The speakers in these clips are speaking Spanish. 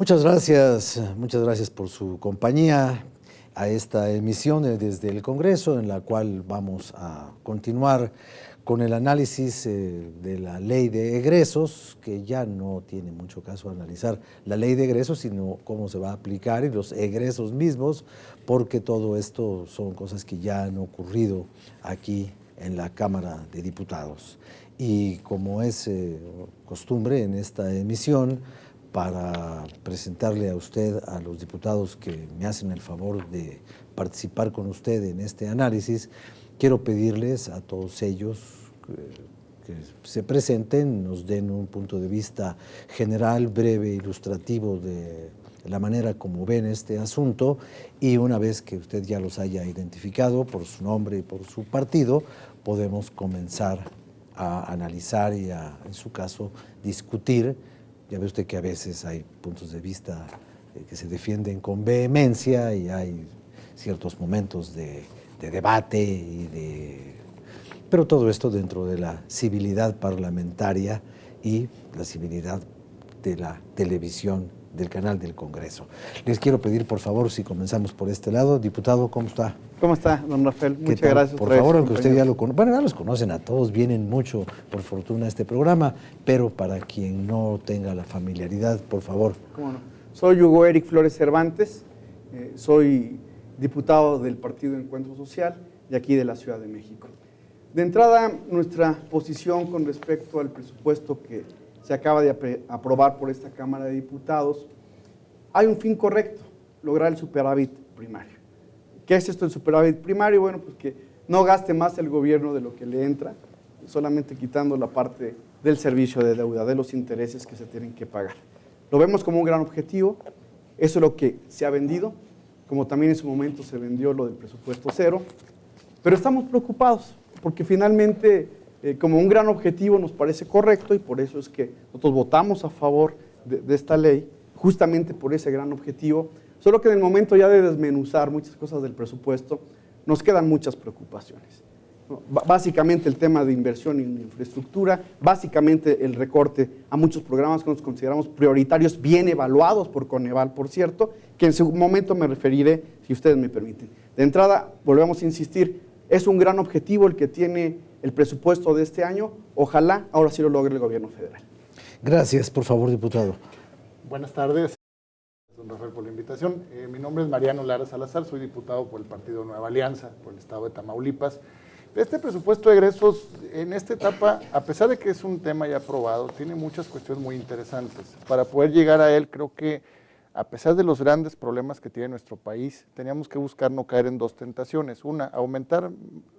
Muchas gracias por su compañía a esta emisión desde el Congreso, en la cual vamos a continuar con el análisis de la ley de egresos, que ya no tiene mucho caso analizar la ley de egresos, sino cómo se va a aplicar y los egresos mismos, porque todo esto son cosas que ya han ocurrido aquí en la Cámara de Diputados. Y como es costumbre en esta emisión, para presentarle a usted, a los diputados que me hacen el favor de participar con usted en este análisis, quiero pedirles a todos ellos que se presenten, nos den un punto de vista general, breve, ilustrativo de la manera como ven este asunto, y una vez que usted ya los haya identificado por su nombre y por su partido, podemos comenzar a analizar y en su caso, discutir. Ya ve usted que a veces hay puntos de vista que se defienden con vehemencia y hay ciertos momentos de debate, pero todo esto dentro de la civilidad parlamentaria y la civilidad de la televisión del canal del Congreso. Les quiero pedir, por favor, si comenzamos por este lado. Diputado, ¿cómo está? ¿Cómo está, don Rafael? Muchas gracias. Por favor, aunque usted ya lo conoce, bueno, ya los conocen a todos, vienen mucho, por fortuna, a este programa, pero para quien no tenga la familiaridad, por favor. ¿Cómo no? Soy Hugo Eric Flores Cervantes, soy diputado del Partido Encuentro Social de aquí de la Ciudad de México. De entrada, nuestra posición con respecto al presupuesto que se acaba de aprobar por esta Cámara de Diputados, hay un fin correcto, lograr el superávit primario. ¿Qué es esto del superávit primario? Bueno, pues que no gaste más el gobierno de lo que le entra, solamente quitando la parte del servicio de deuda, de los intereses que se tienen que pagar. Lo vemos como un gran objetivo, eso es lo que se ha vendido, como también en su momento se vendió lo del presupuesto cero, pero estamos preocupados porque finalmente como un gran objetivo nos parece correcto y por eso es que nosotros votamos a favor de esta ley, justamente por ese gran objetivo, solo que en el momento ya de desmenuzar muchas cosas del presupuesto, nos quedan muchas preocupaciones. Básicamente el tema de inversión en infraestructura, básicamente el recorte a muchos programas que nos consideramos prioritarios, bien evaluados por Coneval, por cierto, que en su momento me referiré, si ustedes me permiten. De entrada, volvemos a insistir, es un gran objetivo el que tiene el presupuesto de este año, ojalá ahora sí lo logre el gobierno federal. Gracias, por favor, diputado. Buenas tardes, don Rafael, por la invitación. Mi nombre es Mariano Lara Salazar, soy diputado por el Partido Nueva Alianza, por el estado de Tamaulipas. Este presupuesto de egresos, en esta etapa, a pesar de que es un tema ya aprobado, tiene muchas cuestiones muy interesantes. Para poder llegar a él, creo que a pesar de los grandes problemas que tiene nuestro país, teníamos que buscar no caer en dos tentaciones. Una, aumentar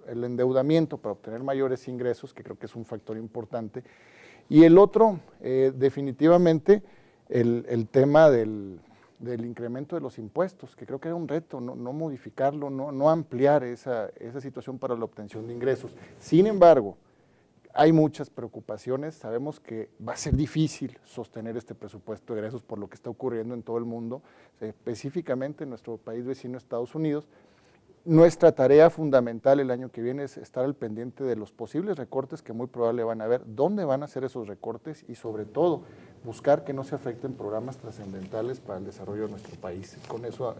el endeudamiento para obtener mayores ingresos, que creo que es un factor importante. Y el otro, definitivamente, el tema del incremento de los impuestos, que creo que era un reto, no modificarlo, no ampliar esa situación para la obtención de ingresos. Sin embargo, hay muchas preocupaciones, sabemos que va a ser difícil sostener este presupuesto de egresos por lo que está ocurriendo en todo el mundo, específicamente en nuestro país vecino Estados Unidos. Nuestra tarea fundamental el año que viene es estar al pendiente de los posibles recortes que muy probable van a haber, dónde van a ser esos recortes y sobre todo buscar que no se afecten programas trascendentales para el desarrollo de nuestro país. Con eso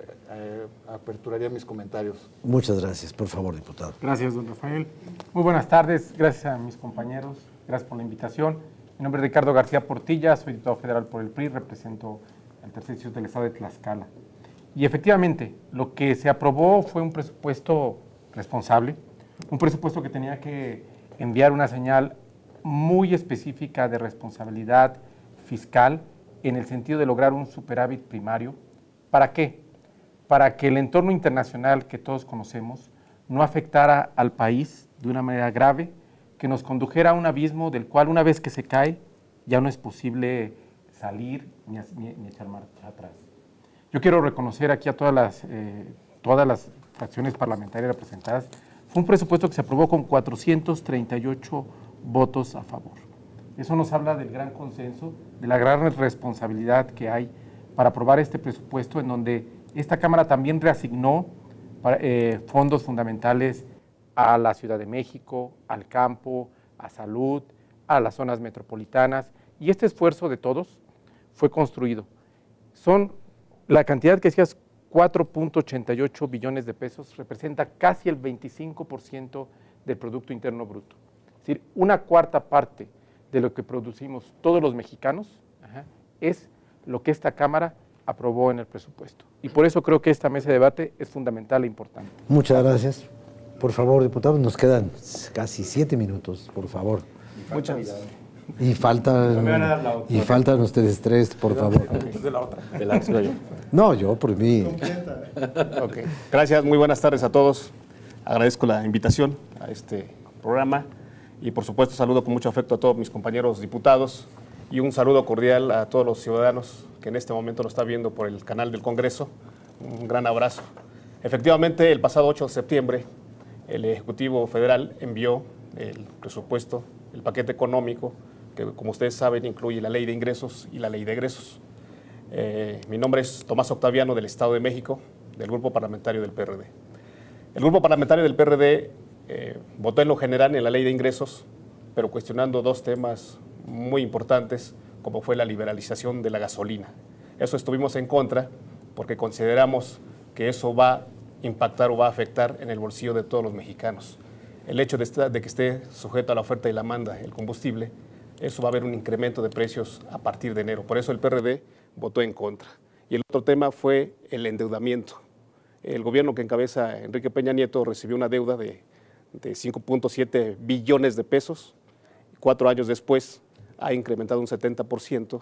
aperturaría mis comentarios. Muchas gracias, por favor, diputado. Gracias, don Rafael. Muy buenas tardes, gracias a mis compañeros, gracias por la invitación. Mi nombre es Ricardo García Portilla, soy diputado federal por el PRI, represento al tercer distrito del estado de Tlaxcala. Y efectivamente, lo que se aprobó fue un presupuesto responsable, un presupuesto que tenía que enviar una señal muy específica de responsabilidad fiscal en el sentido de lograr un superávit primario. ¿Para qué? Para que el entorno internacional que todos conocemos no afectara al país de una manera grave, que nos condujera a un abismo del cual una vez que se cae ya no es posible salir ni echar marcha atrás. Yo quiero reconocer aquí a todas las fracciones parlamentarias representadas. Fue un presupuesto que se aprobó con 438 votos a favor. Eso nos habla del gran consenso, de la gran responsabilidad que hay para aprobar este presupuesto, en donde esta Cámara también reasignó fondos fundamentales a la Ciudad de México, al campo, a salud, a las zonas metropolitanas, y este esfuerzo de todos fue construido. son la cantidad que decías, 4.88 billones de pesos, representa casi el 25% del Producto Interno Bruto. Es decir, una cuarta parte de lo que producimos todos los mexicanos es lo que esta Cámara aprobó en el presupuesto. Y por eso creo que esta mesa de debate es fundamental e importante. Muchas gracias. Por favor, diputados, nos quedan casi 7 minutos, por favor. Muchas gracias. Y faltan ustedes 3, por favor. De la otra. De la yo. No, yo por mí. Okay. Gracias, muy buenas tardes a todos. Agradezco la invitación a este programa y por supuesto saludo con mucho afecto a todos mis compañeros diputados y un saludo cordial a todos los ciudadanos que en este momento nos están viendo por el canal del Congreso. Un gran abrazo. Efectivamente, el pasado 8 de septiembre, el Ejecutivo Federal envió el presupuesto, el paquete económico, que como ustedes saben incluye la Ley de Ingresos y la Ley de Egresos. Mi nombre es Tomás Octaviano, del Estado de México, del Grupo Parlamentario del PRD. El Grupo Parlamentario del PRD votó en lo general en la Ley de Ingresos, pero cuestionando 2 temas muy importantes, como fue la liberalización de la gasolina. Eso estuvimos en contra porque consideramos que eso va a impactar o va a afectar en el bolsillo de todos los mexicanos. El hecho de que esté sujeto a la oferta y la demanda el combustible, eso va a haber un incremento de precios a partir de enero. Por eso el PRD votó en contra. Y el otro tema fue el endeudamiento. El gobierno que encabeza Enrique Peña Nieto recibió una deuda de 5.7 billones de pesos. 4 años después ha incrementado un 70%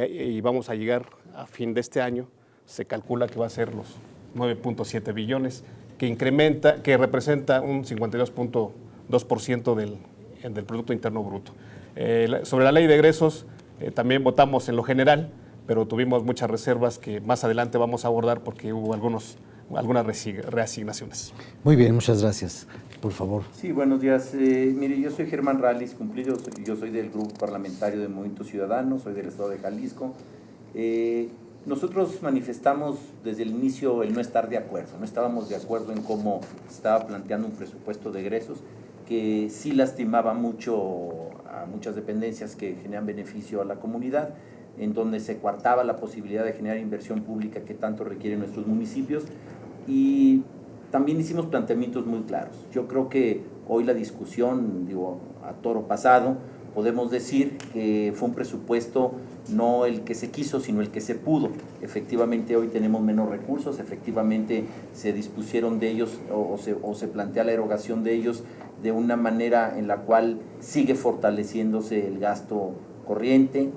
y vamos a llegar a fin de este año, se calcula que va a ser los 9.7 billones, que representa un 52.2% del Producto Interno Bruto. Sobre la Ley de Egresos, también votamos en lo general, pero tuvimos muchas reservas que más adelante vamos a abordar porque hubo algunas reasignaciones. Muy bien, muchas gracias. Por favor. Sí, buenos días. Mire, yo soy Germán Rallis Cumplido, yo soy del Grupo Parlamentario de Movimiento Ciudadano, soy del Estado de Jalisco. Nosotros manifestamos desde el inicio el no estar de acuerdo, no estábamos de acuerdo en cómo estaba planteando un presupuesto de egresos que sí lastimaba mucho a muchas dependencias que generan beneficio a la comunidad, en donde se coartaba la posibilidad de generar inversión pública que tanto requieren nuestros municipios y también hicimos planteamientos muy claros. Yo creo que hoy la discusión, a toro pasado, podemos decir que fue un presupuesto no el que se quiso, sino el que se pudo. Efectivamente, hoy tenemos menos recursos, efectivamente se dispusieron de ellos o se plantea la erogación de ellos de una manera en la cual sigue fortaleciéndose el gasto corriente,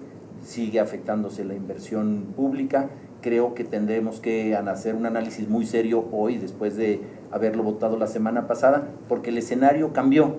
sigue afectándose la inversión pública. Creo que tendremos que hacer un análisis muy serio hoy, después de haberlo votado la semana pasada, porque el escenario cambió.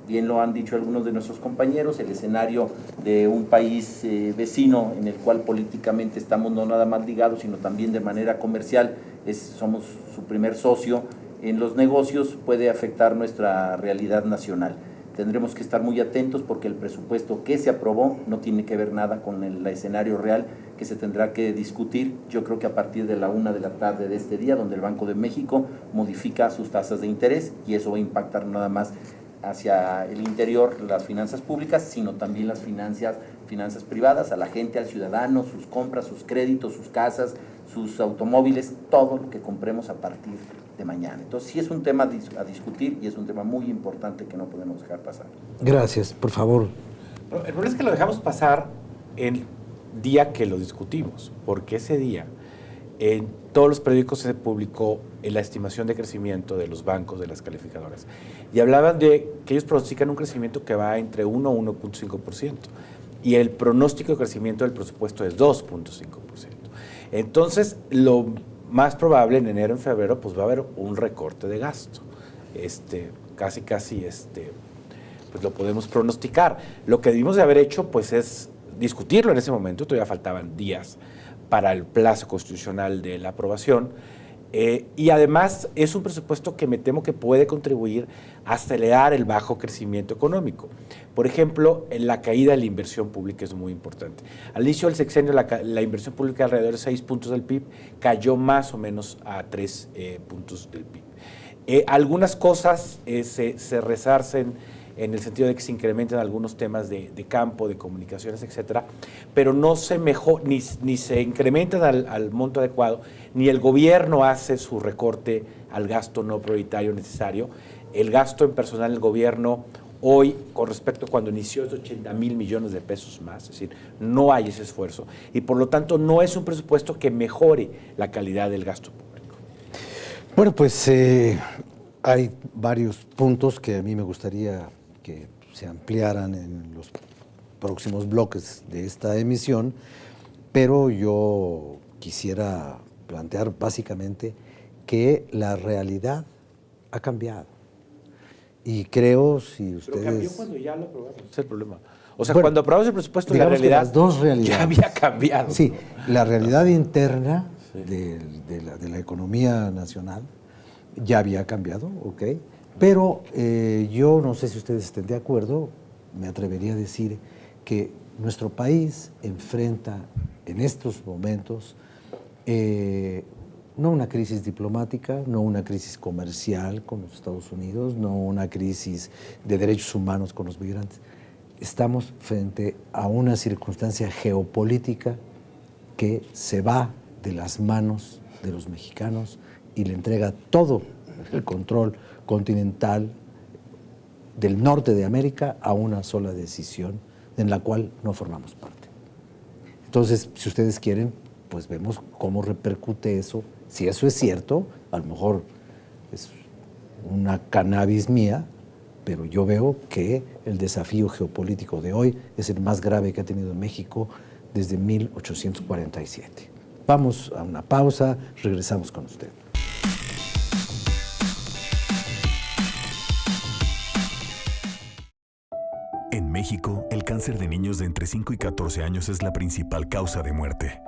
Bien lo han dicho algunos de nuestros compañeros, el escenario de un país vecino en el cual políticamente estamos no nada más ligados, sino también de manera comercial, somos su primer socio en los negocios, puede afectar nuestra realidad nacional. Tendremos que estar muy atentos porque el presupuesto que se aprobó no tiene que ver nada con el escenario real que se tendrá que discutir. Yo creo que a partir de la 1 de la tarde de este día, donde el Banco de México modifica sus tasas de interés y eso va a impactar nada más hacia el interior las finanzas públicas, sino también las finanzas privadas, a la gente, al ciudadano, sus compras, sus créditos, sus casas, sus automóviles, todo lo que compremos a partir de mañana. Entonces sí es un tema a discutir y es un tema muy importante que no podemos dejar pasar. Gracias, por favor. El problema es que lo dejamos pasar el día que lo discutimos, porque ese día en todos los periódicos se publicó la estimación de crecimiento de los bancos, de las calificadoras, y hablaban de que ellos pronostican un crecimiento que va entre 1 y 1.5%, y el pronóstico de crecimiento del presupuesto es 2.5%. Entonces, lo más probable en enero, en febrero, pues va a haber un recorte de gasto. Casi, pues lo podemos pronosticar. Lo que debimos de haber hecho, pues es discutirlo en ese momento, todavía faltaban días para el plazo constitucional de la aprobación, y además es un presupuesto que me temo que puede contribuir a acelerar el bajo crecimiento económico. Por ejemplo, la caída de la inversión pública es muy importante. Al inicio del sexenio la inversión pública alrededor de 6 puntos del PIB cayó más o menos a 3 puntos del PIB. Algunas cosas se resarcen en el sentido de que se incrementan algunos temas de campo, de comunicaciones, etcétera, pero no se ni se incrementan al monto adecuado, ni el gobierno hace su recorte al gasto no prioritario necesario. El gasto en personal del gobierno hoy, con respecto a cuando inició, es 80,000 millones de pesos más, es decir, no hay ese esfuerzo, y por lo tanto no es un presupuesto que mejore la calidad del gasto público. Bueno, pues hay varios puntos que a mí me gustaría que se ampliaran en los próximos bloques de esta emisión, pero yo quisiera plantear básicamente que la realidad ha cambiado. Y creo, si ustedes... Pero cambió cuando ya lo aprobamos, ese es el problema. O sea, Bueno, cuando aprobamos el presupuesto, la realidad las dos realidades ya había cambiado. Sí, ¿no? la realidad interna Sí. de la economía nacional ya había cambiado, ok, pero yo no sé si ustedes estén de acuerdo, me atrevería a decir que nuestro país enfrenta en estos momentos no una crisis diplomática, no una crisis comercial con los Estados Unidos, no una crisis de derechos humanos con los migrantes. Estamos frente a una circunstancia geopolítica que se va de las manos de los mexicanos y le entrega todo el control continental del norte de América a una sola decisión en la cual no formamos parte. Entonces, si ustedes quieren, pues vemos cómo repercute eso. Si eso es cierto, a lo mejor es una cannabis mía, pero yo veo que el desafío geopolítico de hoy es el más grave que ha tenido México desde 1847. Vamos a una pausa, regresamos con usted. En México, el cáncer de niños de entre 5 y 14 años es la principal causa de muerte.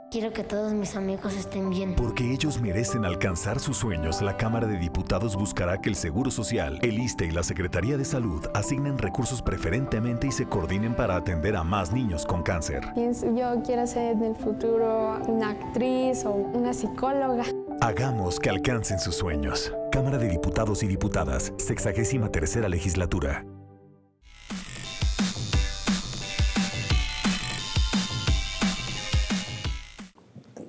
Quiero que todos mis amigos estén bien. Porque ellos merecen alcanzar sus sueños, la Cámara de Diputados buscará que el Seguro Social, el ISSSTE y la Secretaría de Salud asignen recursos preferentemente y se coordinen para atender a más niños con cáncer. Yo quiero ser en el futuro una actriz o una psicóloga. Hagamos que alcancen sus sueños. Cámara de Diputados y Diputadas, 63ª Legislatura.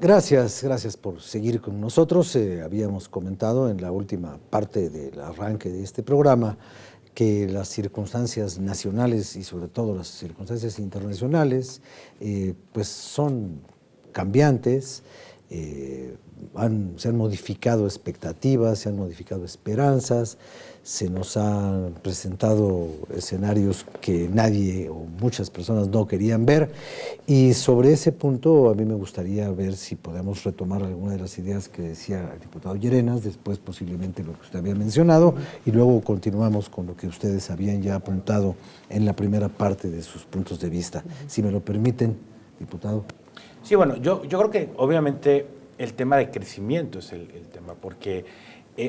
Gracias por seguir con nosotros. Habíamos comentado en la última parte del arranque de este programa que las circunstancias nacionales y sobre todo las circunstancias internacionales pues son cambiantes, se han modificado expectativas, se han modificado esperanzas, se nos han presentado escenarios que nadie o muchas personas no querían ver, y sobre ese punto a mí me gustaría ver si podemos retomar alguna de las ideas que decía el diputado Llerenas, después posiblemente lo que usted había mencionado, y luego continuamos con lo que ustedes habían ya apuntado en la primera parte de sus puntos de vista. Si me lo permiten, diputado. Sí, bueno, yo creo que obviamente el tema de crecimiento es el tema, porque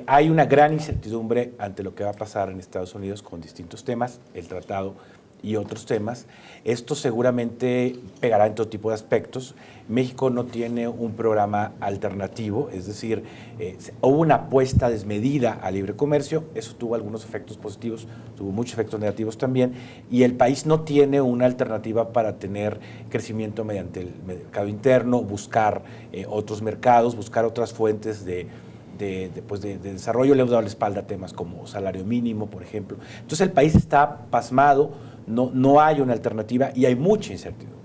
hay una gran incertidumbre ante lo que va a pasar en Estados Unidos con distintos temas, el tratado y otros temas. Esto seguramente pegará en todo tipo de aspectos. México no tiene un programa alternativo, es decir, hubo una apuesta desmedida al libre comercio, eso tuvo algunos efectos positivos, tuvo muchos efectos negativos también, y el país no tiene una alternativa para tener crecimiento mediante el mercado interno, buscar otros mercados, buscar otras fuentes de desarrollo. Le hemos dado la espalda a temas como salario mínimo, por ejemplo. Entonces el país está pasmado, no hay una alternativa y hay mucha incertidumbre.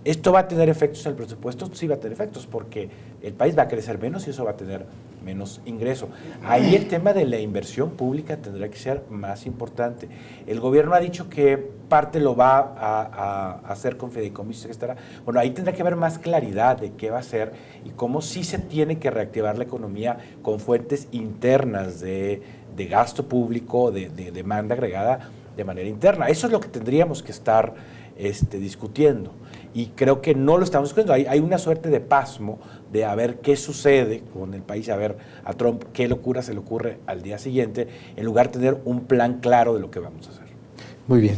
¿Esto va a tener efectos en el presupuesto? Sí va a tener efectos, porque el país va a crecer menos y eso va a tener menos ingreso. Ahí el tema de la inversión pública tendrá que ser más importante. El gobierno ha dicho que parte lo va a hacer con fideicomisos, etcétera. Bueno, ahí tendrá que haber más claridad de qué va a hacer y cómo sí se tiene que reactivar la economía con fuentes internas de gasto público, de demanda agregada de manera interna. Eso es lo que tendríamos que estar discutiendo. Y creo que no lo estamos discutiendo. Hay una suerte de pasmo de a ver qué sucede con el país, a ver a Trump qué locura se le ocurre al día siguiente, en lugar de tener un plan claro de lo que vamos a hacer. Muy bien.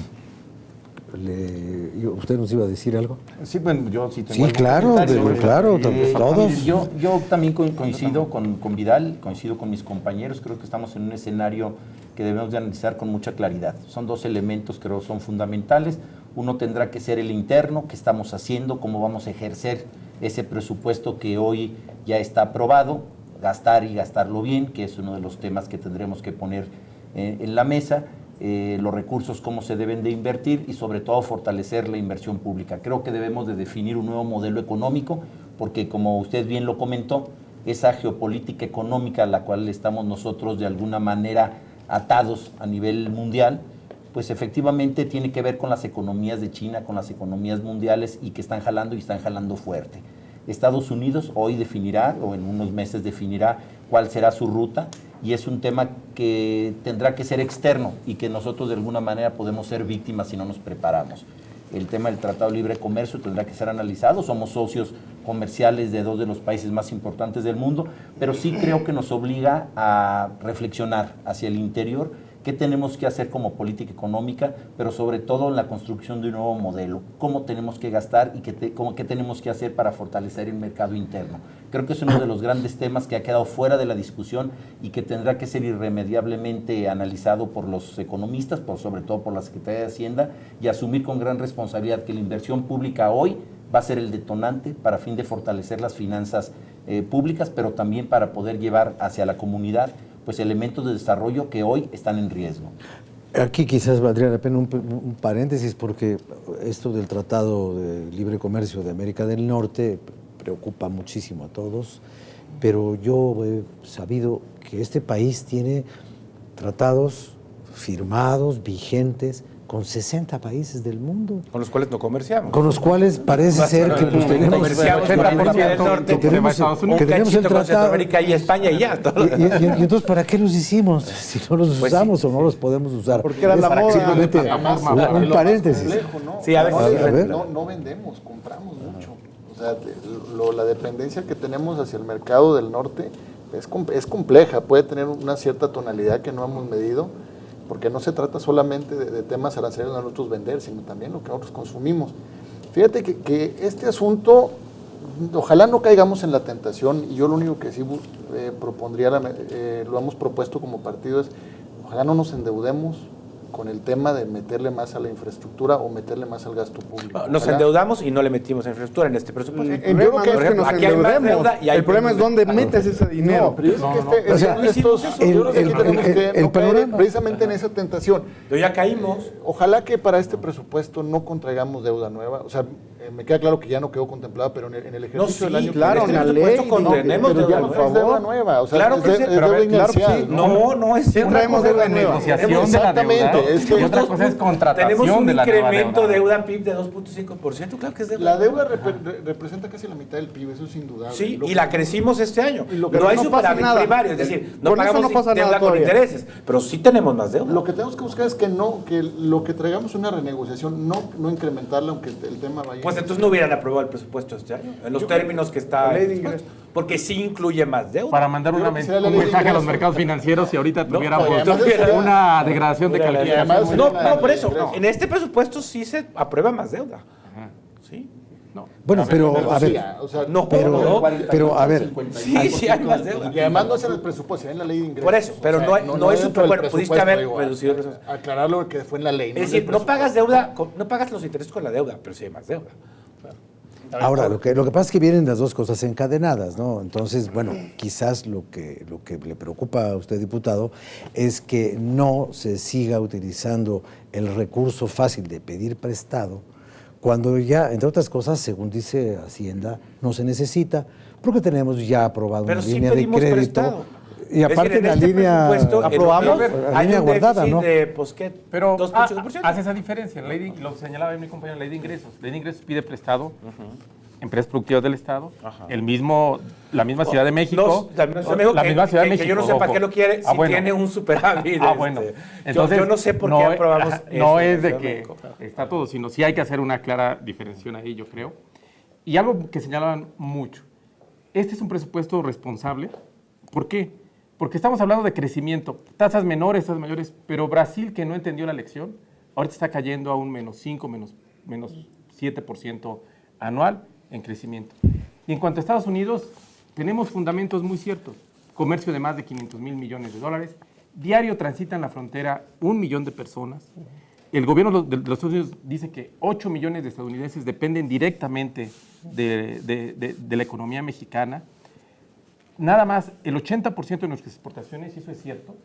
¿Usted nos iba a decir algo? Sí, bueno, yo sí tengo Sí, claro, claro, todos. Yo también coincido con Vidal, coincido con mis compañeros, creo que estamos en un escenario que debemos de analizar con mucha claridad. Son dos elementos que creo son fundamentales. Uno tendrá que ser el interno, qué estamos haciendo, cómo vamos a ejercer ese presupuesto que hoy ya está aprobado, gastar y gastarlo bien, que es uno de los temas que tendremos que poner en la mesa, los recursos, cómo se deben de invertir y sobre todo fortalecer la inversión pública. Creo que debemos de definir un nuevo modelo económico, porque como usted bien lo comentó, esa geopolítica económica a la cual estamos nosotros de alguna manera atados a nivel mundial, pues efectivamente tiene que ver con las economías de China, con las economías mundiales y que están jalando fuerte. Estados Unidos hoy definirá, o en unos meses definirá, cuál será su ruta, y es un tema que tendrá que ser externo y que nosotros de alguna manera podemos ser víctimas si no nos preparamos. El tema del Tratado de Libre Comercio tendrá que ser analizado, somos socios comerciales de dos de los países más importantes del mundo, pero sí creo que nos obliga a reflexionar hacia el interior qué tenemos que hacer como política económica, pero sobre todo en la construcción de un nuevo modelo, cómo tenemos que gastar y qué tenemos que hacer para fortalecer el mercado interno. Creo que es uno de los grandes temas que ha quedado fuera de la discusión y que tendrá que ser irremediablemente analizado por los economistas, sobre todo por la Secretaría de Hacienda, y asumir con gran responsabilidad que la inversión pública hoy va a ser el detonante para fin de fortalecer las finanzas públicas, pero también para poder llevar hacia la comunidad pues elementos de desarrollo que hoy están en riesgo. Aquí quizás valdría la pena un paréntesis, porque esto del Tratado de Libre Comercio de América del Norte preocupa muchísimo a todos, pero yo he sabido que este país tiene tratados firmados, vigentes, con 60 países del mundo. Con los cuales no comerciamos. Con los cuales parece ser que pues, tenemos comerciamos con América del Norte, que tenemos un cachito con Centroamérica y España y ya. Y entonces, ¿para qué los hicimos? Si no los usamos o no los podemos usar. Porque era la moda. Simplemente un paréntesis. Complejo, ¿no? Sí, a ver. No vendemos, compramos mucho. O sea, la dependencia que tenemos hacia el mercado del norte es compleja, puede tener una cierta tonalidad que no hemos medido, porque no se trata solamente de temas arancelarios a nosotros vender, sino también lo que nosotros consumimos. Fíjate que este asunto, ojalá no caigamos en la tentación, y yo lo único que sí propondría, lo hemos propuesto como partido, es ojalá no nos endeudemos con el tema de meterle más a la infraestructura o meterle más al gasto público. Nos endeudamos y no le metimos a infraestructura en este presupuesto. El problema no es que nos endeudemos, el problema es dónde metes ese dinero. No, pero yo creo que aquí tenemos que no caer precisamente en esa tentación. Pero ya caímos. Ojalá que para este presupuesto no contraigamos deuda nueva. O sea, me queda claro que ya no quedó contemplada, pero en el ejercicio del año claro, que en la ley contenemos pero ya no traes deuda nueva. O sea, claro que sí, pero deuda inicial. No es traemos deuda nueva. Negociación de la deuda. Y otra cosa es contratación de la nueva deuda. Tenemos un incremento de deuda PIB de 2.5%, claro que es deuda. La deuda representa casi la mitad del PIB, eso es indudable. Sí, y la crecimos este año. Pero no hay superávit primario, es decir, no pagamos deuda con intereses, pero sí tenemos más deuda. Lo que tenemos que buscar es que lo que traigamos una renegociación, no incrementarla, aunque el tema vaya. Pues entonces no hubieran aprobado el presupuesto este año, en los términos que está, porque sí incluye más deuda. Para mandar un mensaje a los mercados financieros, si ahorita tuviéramos una degradación de calificación. No, por eso, en este presupuesto sí se aprueba más deuda. Sí. No. Bueno, pero a ver, o sea, pero a ver, sí hay más deuda. Y además no es en el presupuesto, es en la ley de ingresos. Por eso, pero no es super bueno, pudiste haber reducido el aclararlo que fue en la ley. Es decir, no pagas deuda, no pagas los intereses con la deuda, pero sí hay más deuda. Ahora, lo que pasa es que vienen las dos cosas encadenadas, ¿no? Entonces, bueno, quizás lo que le preocupa a usted, diputado, es que no se siga utilizando el recurso fácil de pedir prestado, cuando ya, entre otras cosas, según dice Hacienda, no se necesita, porque tenemos ya aprobado una línea de crédito. Prestado. Y aparte en la línea aprobamos, la línea guardada, ¿no? Pero hace esa diferencia. Lo señalaba mi compañero, la ley de ingresos. La ley de ingresos pide prestado, empresas productivas del Estado, la misma Ciudad de México. La misma Ciudad de México. Que yo no sé para qué lo quiere si tiene un superávit. Bueno. Entonces, yo no sé por qué aprobamos eso. No es de que está todo, sino sí hay que hacer una clara diferenciación ahí, yo creo. Y algo que señalaban mucho. Este es un presupuesto responsable. ¿Por qué? Porque estamos hablando de crecimiento, tasas menores, tasas mayores, pero Brasil, que no entendió la lección, ahorita está cayendo a un -5, -7% anual en crecimiento. Y en cuanto a Estados Unidos, tenemos fundamentos muy ciertos. Comercio de más de $500,000 millones, Diario transitan la frontera 1 millón de personas. El gobierno de los Estados Unidos dice que 8 millones de estadounidenses dependen directamente de la economía mexicana. Nada más el 80% de nuestras exportaciones, y eso es cierto,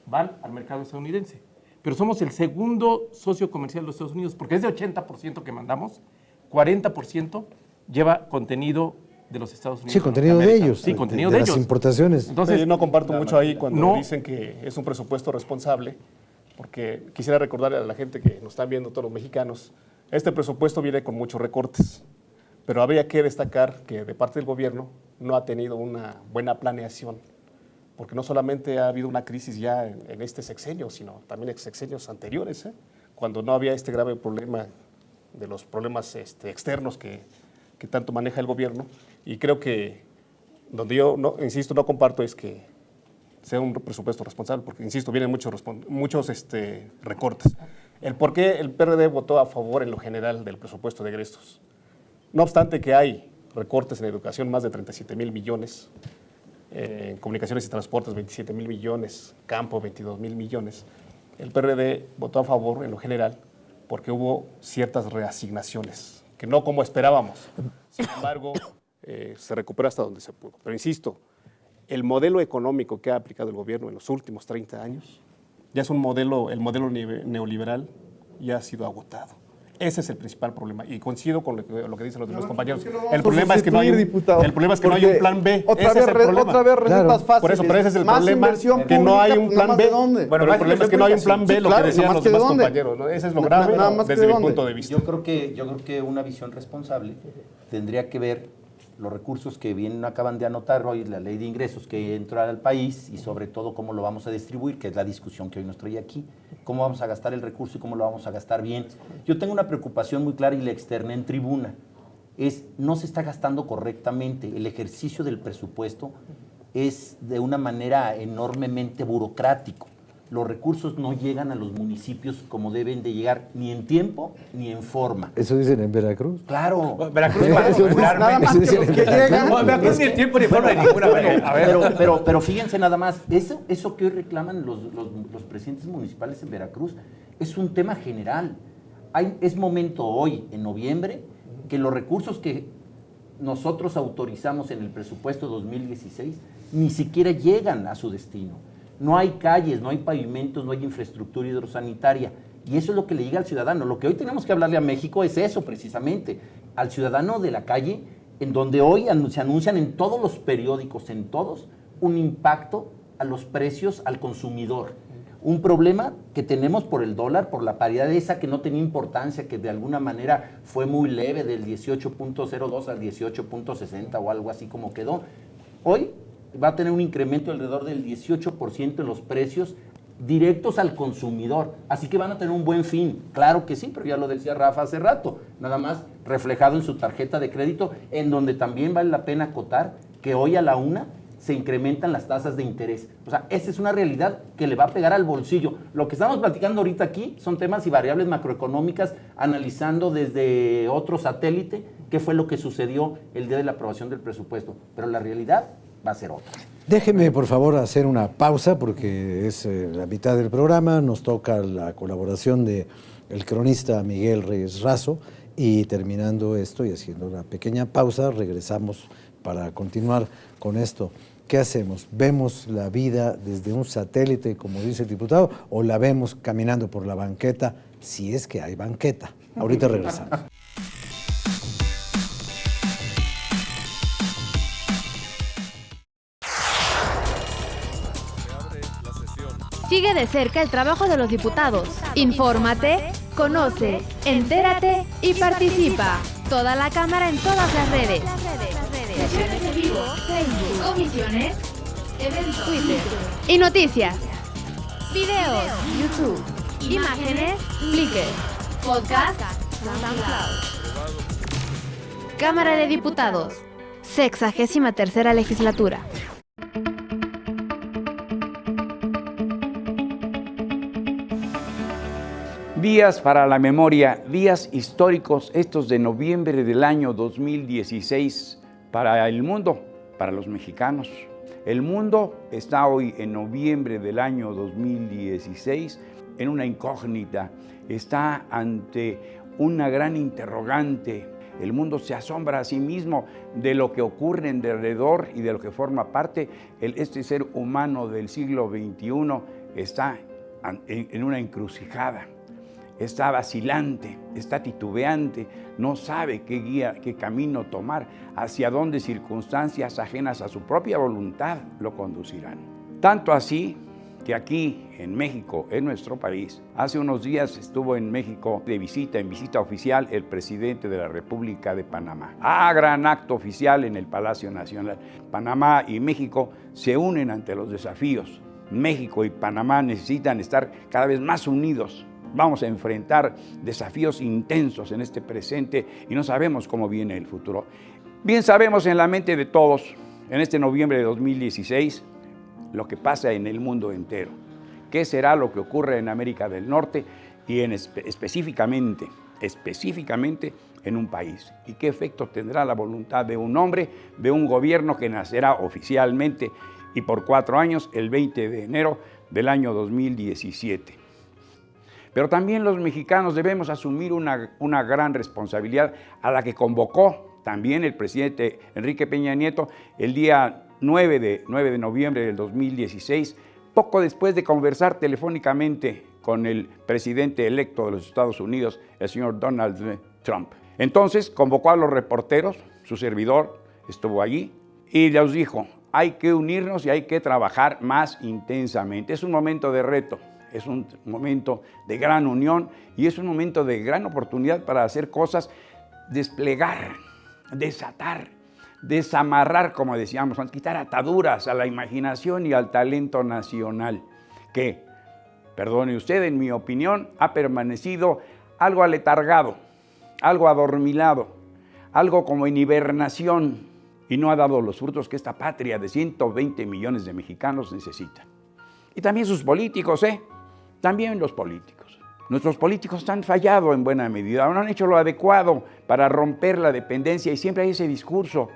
van al mercado estadounidense. Pero somos el segundo socio comercial de los Estados Unidos, porque ese 80% que mandamos, 40% lleva contenido de los Estados Unidos. Sí, contenido de ellos. Sí, contenido de ellos. Las importaciones. Entonces, yo no comparto mucho ahí cuando dicen que es un presupuesto responsable, porque quisiera recordarle a la gente que nos están viendo, todos los mexicanos, este presupuesto viene con muchos recortes, pero habría que destacar que de parte del gobierno no ha tenido una buena planeación, porque no solamente ha habido una crisis ya en este sexenio, sino también en sexenios anteriores, cuando no había este grave problema de los problemas externos que tanto maneja el gobierno. Y creo que donde yo, insisto, no comparto es que sea un presupuesto responsable, porque, insisto, vienen muchos recortes. El por qué el PRD votó a favor en lo general del presupuesto de egresos. No obstante que hay recortes en educación, más de 37,000 millones, en comunicaciones y transportes, 27,000 millones, campo, 22,000 millones. El PRD votó a favor en lo general porque hubo ciertas reasignaciones, que no como esperábamos. Sin embargo, se recuperó hasta donde se pudo. Pero insisto, el modelo económico que ha aplicado el gobierno en los últimos 30 años ya es el modelo neoliberal ya ha sido agotado. Ese es el principal problema. Y coincido con lo que dicen los demás compañeros. El problema es que no hay un plan B. Otra vez recetas fáciles. Por eso, pero ese es el problema, que no hay un plan B. Bueno, el problema es que no hay un plan B, lo que decían los demás compañeros, ¿no? Ese es lo grave desde mi punto de vista. Yo creo que una visión responsable tendría que ver los recursos que acaban de anotar hoy, la ley de ingresos que entró al país y sobre todo cómo lo vamos a distribuir, que es la discusión que hoy nos trae aquí, cómo vamos a gastar el recurso y cómo lo vamos a gastar bien. Yo tengo una preocupación muy clara y la externé en tribuna, no se está gastando correctamente. El ejercicio del presupuesto es de una manera enormemente burocrático. Los recursos no llegan a los municipios como deben de llegar, ni en tiempo ni en forma. ¿Eso dicen en Veracruz? Claro. Veracruz nada más que los que llegan. No, Veracruz ni en tiempo ni en forma de ninguna manera. Pero fíjense nada más, eso que hoy reclaman los presidentes municipales en Veracruz es un tema general. Es momento hoy, en noviembre, que los recursos que nosotros autorizamos en el presupuesto 2016 ni siquiera llegan a su destino. No hay calles, no hay pavimentos, no hay infraestructura hidrosanitaria. Y eso es lo que le llega al ciudadano. Lo que hoy tenemos que hablarle a México es eso, precisamente. Al ciudadano de la calle, en donde hoy se anuncian en todos los periódicos, en todos, un impacto a los precios al consumidor. Un problema que tenemos por el dólar, por la paridad esa que no tenía importancia, que de alguna manera fue muy leve, del 18.02 al 18.60 o algo así como quedó. Hoy va a tener un incremento alrededor del 18% en los precios directos al consumidor. Así que van a tener un buen fin. Claro que sí, pero ya lo decía Rafa hace rato, nada más reflejado en su tarjeta de crédito, en donde también vale la pena acotar que hoy a la una se incrementan las tasas de interés. O sea, esa es una realidad que le va a pegar al bolsillo. Lo que estamos platicando ahorita aquí son temas y variables macroeconómicas, analizando desde otro satélite qué fue lo que sucedió el día de la aprobación del presupuesto. Pero la realidad va a ser otra. Déjeme, por favor, hacer una pausa porque es la mitad del programa. Nos toca la colaboración del cronista Miguel Reyes Razo y terminando esto y haciendo una pequeña pausa, regresamos para continuar con esto. ¿Qué hacemos? ¿Vemos la vida desde un satélite, como dice el diputado, o la vemos caminando por la banqueta, si es que hay banqueta? Ahorita regresamos. Sigue de cerca el trabajo de los diputados. Infórmate, conoce, entérate y participa. Toda la Cámara en todas las redes. Sesiones en vivo, Facebook, comisiones, eventos, Twitter y noticias. Videos, YouTube, imágenes, Flickr, podcast, SoundCloud. Cámara de Diputados, 63ª legislatura. Días para la memoria, días históricos, estos de noviembre del año 2016 para el mundo, para los mexicanos. El mundo está hoy, en noviembre del año 2016, en una incógnita, está ante una gran interrogante. El mundo se asombra a sí mismo de lo que ocurre en alrededor y de lo que forma parte. Este ser humano del siglo XXI está en una encrucijada. Está vacilante, está titubeante, no sabe qué guía, qué camino tomar, hacia dónde circunstancias ajenas a su propia voluntad lo conducirán. Tanto así que aquí en México, en nuestro país, hace unos días estuvo en México en visita oficial, el presidente de la República de Panamá. Gran acto oficial en el Palacio Nacional. Panamá y México se unen ante los desafíos. México y Panamá necesitan estar cada vez más unidos. Vamos a enfrentar desafíos intensos en este presente y no sabemos cómo viene el futuro. Bien sabemos en la mente de todos, en este noviembre de 2016, lo que pasa en el mundo entero. ¿Qué será lo que ocurre en América del Norte y específicamente en un país? ¿Y qué efecto tendrá la voluntad de un hombre, de un gobierno que nacerá oficialmente y por 4 años, el 20 de enero del año 2017? Pero también los mexicanos debemos asumir una gran responsabilidad a la que convocó también el presidente Enrique Peña Nieto el día 9 de noviembre del 2016, poco después de conversar telefónicamente con el presidente electo de los Estados Unidos, el señor Donald Trump. Entonces convocó a los reporteros, su servidor estuvo allí, y les dijo, hay que unirnos y hay que trabajar más intensamente. Es un momento de reto. Es un momento de gran unión y es un momento de gran oportunidad para hacer cosas, desplegar, desatar, desamarrar, como decíamos, quitar ataduras a la imaginación y al talento nacional, que, perdone usted, en mi opinión, ha permanecido algo aletargado, algo adormilado, algo como en hibernación y no ha dado los frutos que esta patria de 120 millones de mexicanos necesita. Y también sus políticos, También los políticos. Nuestros políticos han fallado en buena medida, no han hecho lo adecuado para romper la dependencia y siempre hay ese discurso.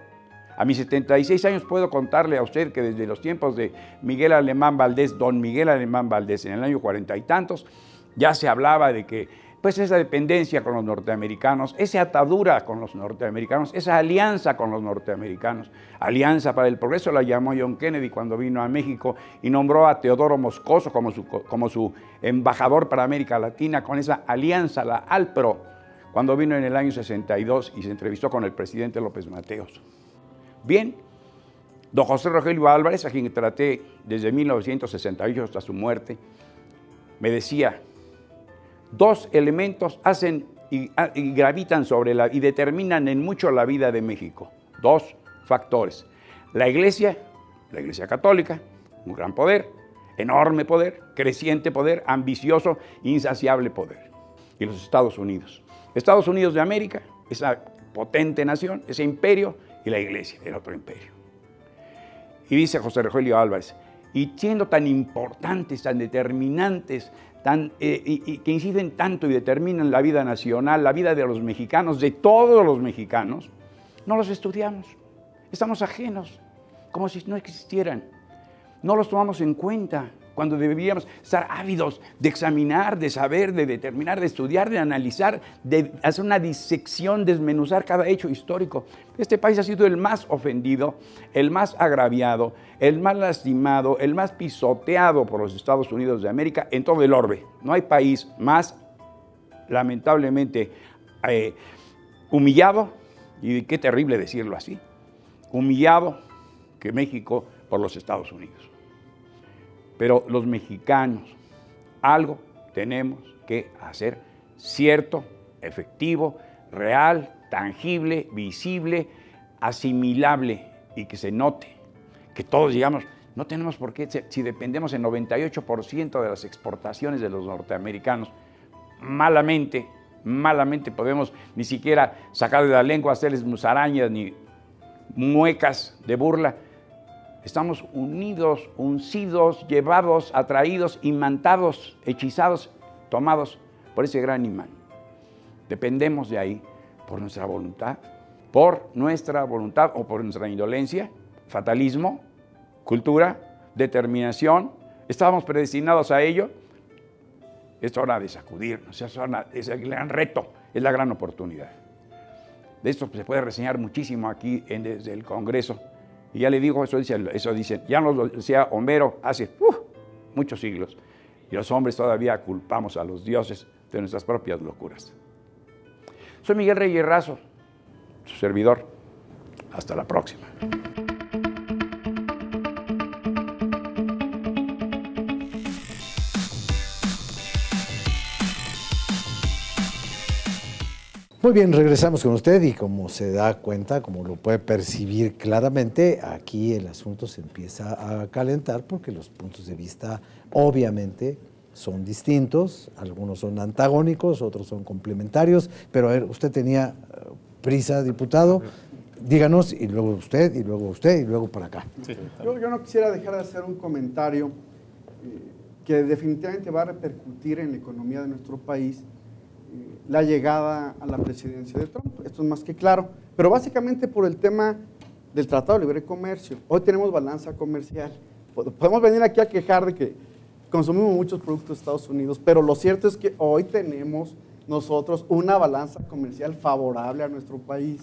A mis 76 años puedo contarle a usted que desde los tiempos de Miguel Alemán Valdés, don Miguel Alemán Valdés, en el año 40 y tantos, ya se hablaba de que pues esa dependencia con los norteamericanos, esa atadura con los norteamericanos, esa alianza con los norteamericanos, Alianza para el Progreso la llamó John Kennedy cuando vino a México y nombró a Teodoro Moscoso como su embajador para América Latina, con esa alianza, la ALPRO, cuando vino en el año 62 y se entrevistó con el presidente López Mateos. Bien, don José Rogelio Álvarez, a quien traté desde 1968 hasta su muerte, me decía, 2 elementos hacen y gravitan y determinan en mucho la vida de México. 2 factores. La Iglesia Católica, un gran poder, enorme poder, creciente poder, ambicioso, insaciable poder. Y los Estados Unidos. Estados Unidos de América, esa potente nación, ese imperio, y la Iglesia, el otro imperio. Y dice José Rogelio Álvarez, y siendo tan importantes, tan determinantes, que inciden tanto y determinan la vida nacional, la vida de los mexicanos, de todos los mexicanos, no los estudiamos. Estamos ajenos, como si no existieran. No los tomamos en cuenta cuando deberíamos estar ávidos de examinar, de saber, de determinar, de estudiar, de analizar, de hacer una disección, desmenuzar cada hecho histórico. Este país ha sido el más ofendido, el más agraviado, el más lastimado, el más pisoteado por los Estados Unidos de América en todo el orbe. No hay país más, lamentablemente, humillado, y qué terrible decirlo así, humillado que México por los Estados Unidos. Pero los mexicanos, algo tenemos que hacer cierto, efectivo, real, tangible, visible, asimilable y que se note, que todos digamos, no tenemos por qué, si dependemos en 98% de las exportaciones de los norteamericanos, malamente podemos ni siquiera sacar de la lengua, hacerles musarañas ni muecas de burla. Estamos unidos, uncidos, llevados, atraídos, imantados, hechizados, tomados por ese gran imán. Dependemos de ahí por nuestra voluntad o por nuestra indolencia, fatalismo, cultura, determinación, estábamos predestinados a ello. Es hora de sacudirnos, es el gran reto, es la gran oportunidad. De esto se puede reseñar muchísimo aquí desde el Congreso. Y ya le digo, eso dicen, ya nos lo decía Homero hace muchos siglos. Y los hombres todavía culpamos a los dioses de nuestras propias locuras. Soy Miguel Reyes Razo, su servidor. Hasta la próxima. Muy bien, regresamos con usted y como se da cuenta, como lo puede percibir claramente, aquí el asunto se empieza a calentar porque los puntos de vista obviamente son distintos, algunos son antagónicos, otros son complementarios, pero a ver, usted tenía prisa, diputado, díganos, y luego usted, y luego para acá. Sí. Yo no quisiera dejar de hacer un comentario que definitivamente va a repercutir en la economía de nuestro país, la llegada a la presidencia de Trump. Esto es más que claro, pero básicamente por el tema del Tratado de Libre Comercio. Hoy tenemos balanza comercial. Podemos venir aquí a quejar de que consumimos muchos productos de Estados Unidos, pero lo cierto es que hoy tenemos nosotros una balanza comercial favorable a nuestro país.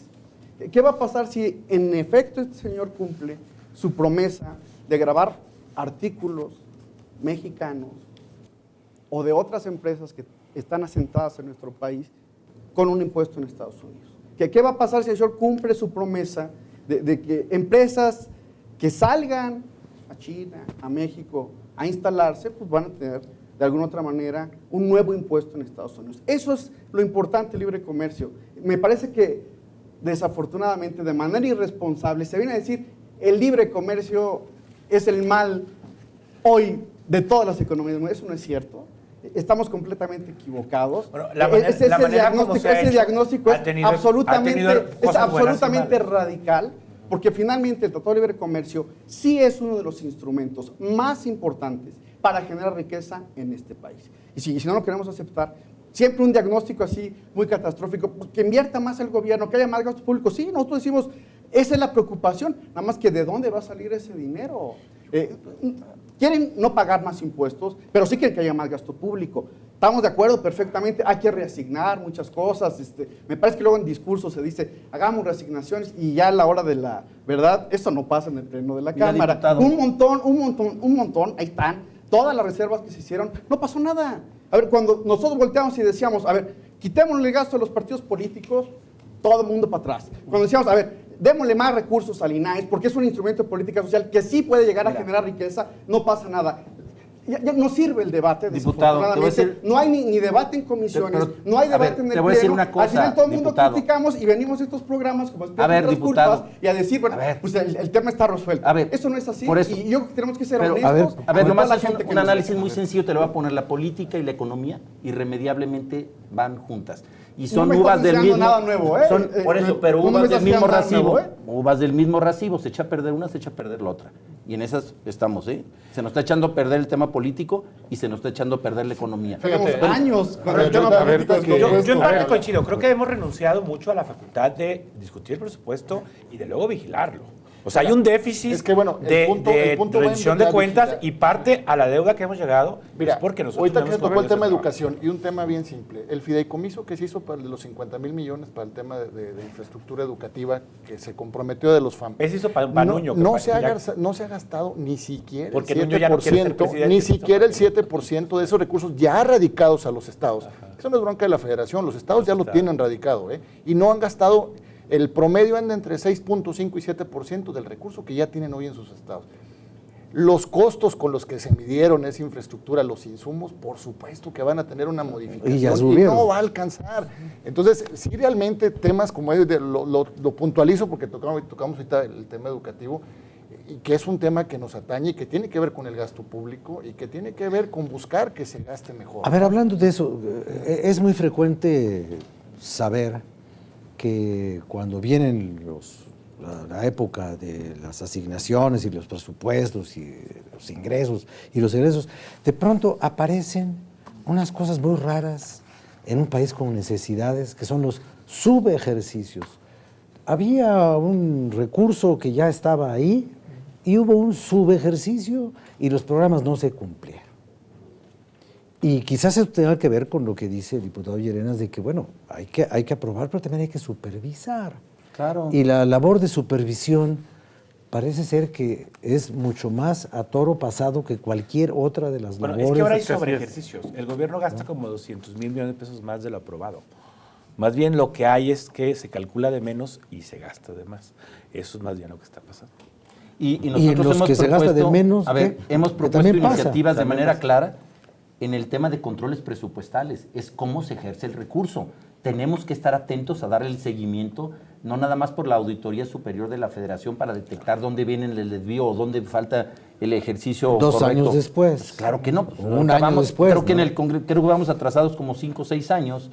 ¿Qué va a pasar si en efecto este señor cumple su promesa de gravar artículos mexicanos o de otras empresas que están asentadas en nuestro país con un impuesto en Estados Unidos? ¿Qué va a pasar si el señor cumple su promesa de que empresas que salgan a China, a México, a instalarse, pues van a tener de alguna otra manera un nuevo impuesto en Estados Unidos? Eso es lo importante del libre comercio. Me parece que desafortunadamente, de manera irresponsable, se viene a decir el libre comercio es el mal hoy de todas las economías. Eso no es cierto. Estamos completamente equivocados. Bueno, ese diagnóstico es absolutamente radical, porque finalmente el Tratado de Libre Comercio sí es uno de los instrumentos más importantes para generar riqueza en este país. Y si no lo queremos aceptar, siempre un diagnóstico así muy catastrófico, que invierta más el gobierno, que haya más gastos públicos. Sí, nosotros decimos, esa es la preocupación, nada más que ¿de dónde va a salir ese dinero? Quieren no pagar más impuestos, pero sí quieren que haya más gasto público. Estamos de acuerdo perfectamente, hay que reasignar muchas cosas. Me parece que luego en discursos se dice, hagamos reasignaciones, y ya a la hora de la verdad, eso no pasa en el pleno de la Cámara. Diputado. Un montón, ahí están, todas las reservas que se hicieron, no pasó nada. A ver, cuando nosotros volteamos y decíamos, a ver, quitémosle el gasto a los partidos políticos, todo el mundo para atrás. Cuando decíamos, a ver, démosle más recursos al INAES, porque es un instrumento de política social que sí puede llegar a generar riqueza, no pasa nada. Ya no sirve el debate, diputado, no hay ni debate en comisiones, no hay debate en el pleno. Al final todo el mundo criticamos y venimos a estos programas como las culpas y a decir, bueno, pues el tema está resuelto. Eso no es así, y yo creo que tenemos que ser honestos. Nomás un análisis muy sencillo, te lo voy a poner. La política y la economía irremediablemente van juntas. Y son uvas del mismo. Nada nuevo, por eso, pero uvas del mismo racimo. Uvas del mismo racimo, se echa a perder una, se echa a perder la otra. Y en esas estamos, ¿eh? Se nos está echando a perder el tema político y se nos está echando a perder la economía. Tenemos años con el tema político. Yo en parte coincido. Creo que hemos renunciado mucho a la facultad de discutir el presupuesto y de luego vigilarlo. O sea, hay un déficit de rendición de cuentas y parte a la deuda que hemos llegado. Mira, es porque nosotros ahorita que se tocó el tema de educación y un tema bien simple. El fideicomiso que se hizo para los 50,000 millones para el tema de infraestructura educativa que se comprometió de los FAM. Ese hizo para Nuño. No se ha gastado ni siquiera porque el 7%, Nuño ya no quiere ser presidente, ni siquiera el 7% de esos recursos ya radicados a los estados. Eso no es bronca de la federación, los estados ya lo tienen radicado, y no han gastado. El promedio anda entre 6.5 y 7% del recurso que ya tienen hoy en sus estados. Los costos con los que se midieron esa infraestructura, los insumos, por supuesto que van a tener una modificación y no va a alcanzar. Entonces, si realmente temas como lo puntualizo porque tocamos ahorita el tema educativo, y que es un tema que nos atañe y que tiene que ver con el gasto público y que tiene que ver con buscar que se gaste mejor. A ver, hablando de eso, es muy frecuente saber que cuando vienen la época de las asignaciones y los presupuestos y los ingresos y los egresos, de pronto aparecen unas cosas muy raras en un país con necesidades, que son los subejercicios. Había un recurso que ya estaba ahí y hubo un subejercicio y los programas no se cumplieron. Y quizás eso tenga que ver con lo que dice el diputado Llerenas de que, bueno, hay que aprobar, pero también hay que supervisar. Claro. Y la labor de supervisión parece ser que es mucho más a toro pasado que cualquier otra de las labores. Es que ahora hay sobre ejercicios. El gobierno gasta como 200,000 millones de pesos más de lo aprobado. Más bien lo que hay es que se calcula de menos y se gasta de más. Eso es más bien lo que está pasando. Y nosotros los hemos que se gasta de menos, hemos que propuesto también pasa. iniciativas de También manera pasa. clara en el tema de controles presupuestales. Es cómo se ejerce el recurso. Tenemos que estar atentos a darle el seguimiento, no nada más por la Auditoría Superior de la Federación para detectar dónde viene el desvío o dónde falta el ejercicio 2 correcto. años después. Pues claro que no. Pues, Un año después. Creo que ¿no? en el Congreso, creo que vamos atrasados como 5 o 6 años,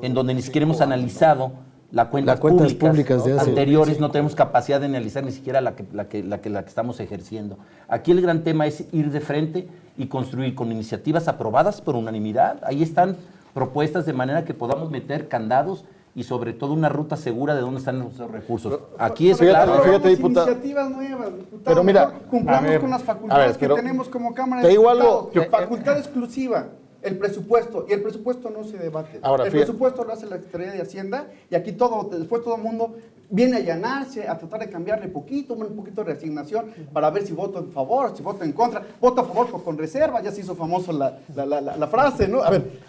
en donde ni siquiera hemos analizado las cuentas públicas de hace anteriores, no tenemos capacidad de analizar ni siquiera la que estamos ejerciendo. Aquí el gran tema es ir de frente y construir con iniciativas aprobadas por unanimidad. Ahí están propuestas de manera que podamos meter candados y sobre todo una ruta segura de dónde están nuestros recursos. Aquí es claro. Fíjate, diputado. Iniciativas nuevas, diputado. Pero mira, mejor cumplamos con las facultades que tenemos como Cámara de te digo Diputados. algo. Facultad exclusiva, el presupuesto. Y el presupuesto no se debate. Ahora, el fíjate. presupuesto lo hace la Secretaría de Hacienda y aquí después todo el mundo viene a allanarse, a tratar de cambiarle un poquito de reasignación para ver si voto en favor, si voto en contra. Voto a favor con reserva, ya se hizo famoso la frase, ¿no? A ver,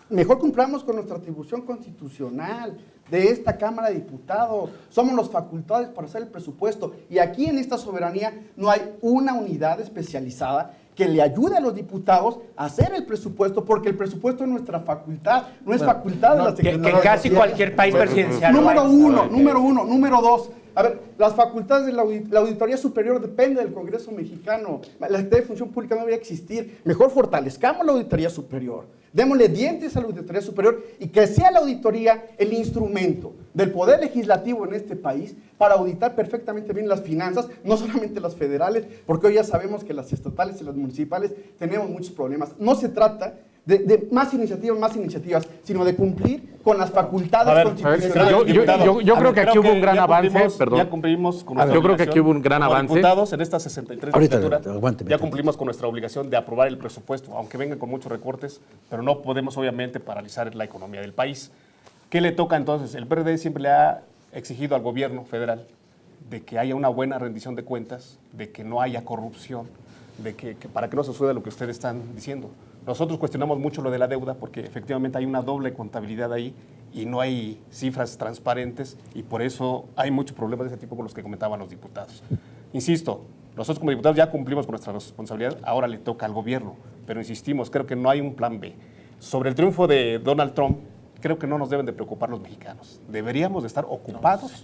mejor cumplamos con nuestra atribución constitucional de esta Cámara de Diputados. Somos los facultados para hacer el presupuesto. Y aquí en esta soberanía no hay una unidad especializada que le ayude a los diputados a hacer el presupuesto, porque el presupuesto es nuestra facultad, no es facultad de la Secretaría. Que casi cualquier país presidencial. Número uno. Número dos. A ver, las facultades de la Auditoría Superior depende del Congreso mexicano. La Secretaría de Función Pública no debería existir. Mejor fortalezcamos la Auditoría Superior. Démosle dientes a la Auditoría Superior y que sea la auditoría el instrumento del Poder Legislativo en este país para auditar perfectamente bien las finanzas, no solamente las federales, porque hoy ya sabemos que las estatales y las municipales tenemos muchos problemas. No se trata de más iniciativas, sino de cumplir con las facultades constitucionales. Yo creo que aquí hubo un gran avance, perdón. Ya cumplimos con nuestra Yo creo que aquí hubo un gran como avance. diputados en esta 63 Ahorita, legislatura, aguánteme. ya cumplimos con nuestra obligación de aprobar el presupuesto, aunque vengan con muchos recortes, pero no podemos obviamente paralizar la economía del país. ¿Qué le toca entonces? El PRD siempre le ha exigido al gobierno federal de que haya una buena rendición de cuentas, de que no haya corrupción, de que para que no se suceda lo que ustedes están diciendo. Nosotros cuestionamos mucho lo de la deuda porque efectivamente hay una doble contabilidad ahí y no hay cifras transparentes y por eso hay muchos problemas de ese tipo con los que comentaban los diputados. Insisto, nosotros como diputados ya cumplimos con nuestra responsabilidad, ahora le toca al gobierno, pero insistimos, creo que no hay un plan B. Sobre el triunfo de Donald Trump, creo que no nos deben de preocupar los mexicanos. Deberíamos de estar ocupados,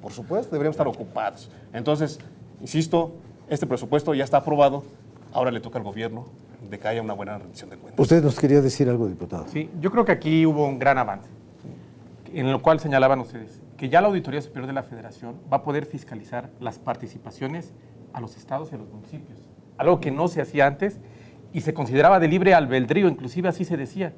por supuesto, deberíamos estar ocupados. Entonces, insisto, este presupuesto ya está aprobado, ahora le toca al gobierno de que haya una buena rendición de cuentas. Usted nos quería decir algo, diputado. Sí, yo creo que aquí hubo un gran avance, en lo cual señalaban ustedes que ya la Auditoría Superior de la Federación va a poder fiscalizar las participaciones a los estados y a los municipios, algo que no se hacía antes y se consideraba de libre albedrío, inclusive así se decía.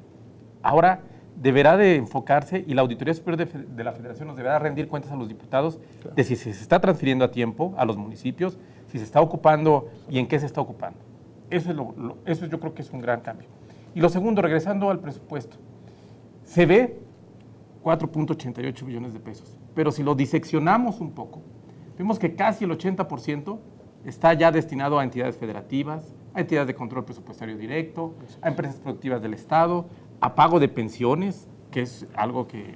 Ahora deberá de enfocarse y la Auditoría Superior de la Federación nos deberá rendir cuentas a los diputados de si se está transfiriendo a tiempo a los municipios, si se está ocupando y en qué se está ocupando. Eso yo creo que es un gran cambio. Y lo segundo, regresando al presupuesto, se ve 4.88 billones de pesos, pero si lo diseccionamos un poco, vemos que casi el 80% está ya destinado a entidades federativas, a entidades de control presupuestario directo, a empresas productivas del Estado, a pago de pensiones, que es algo que...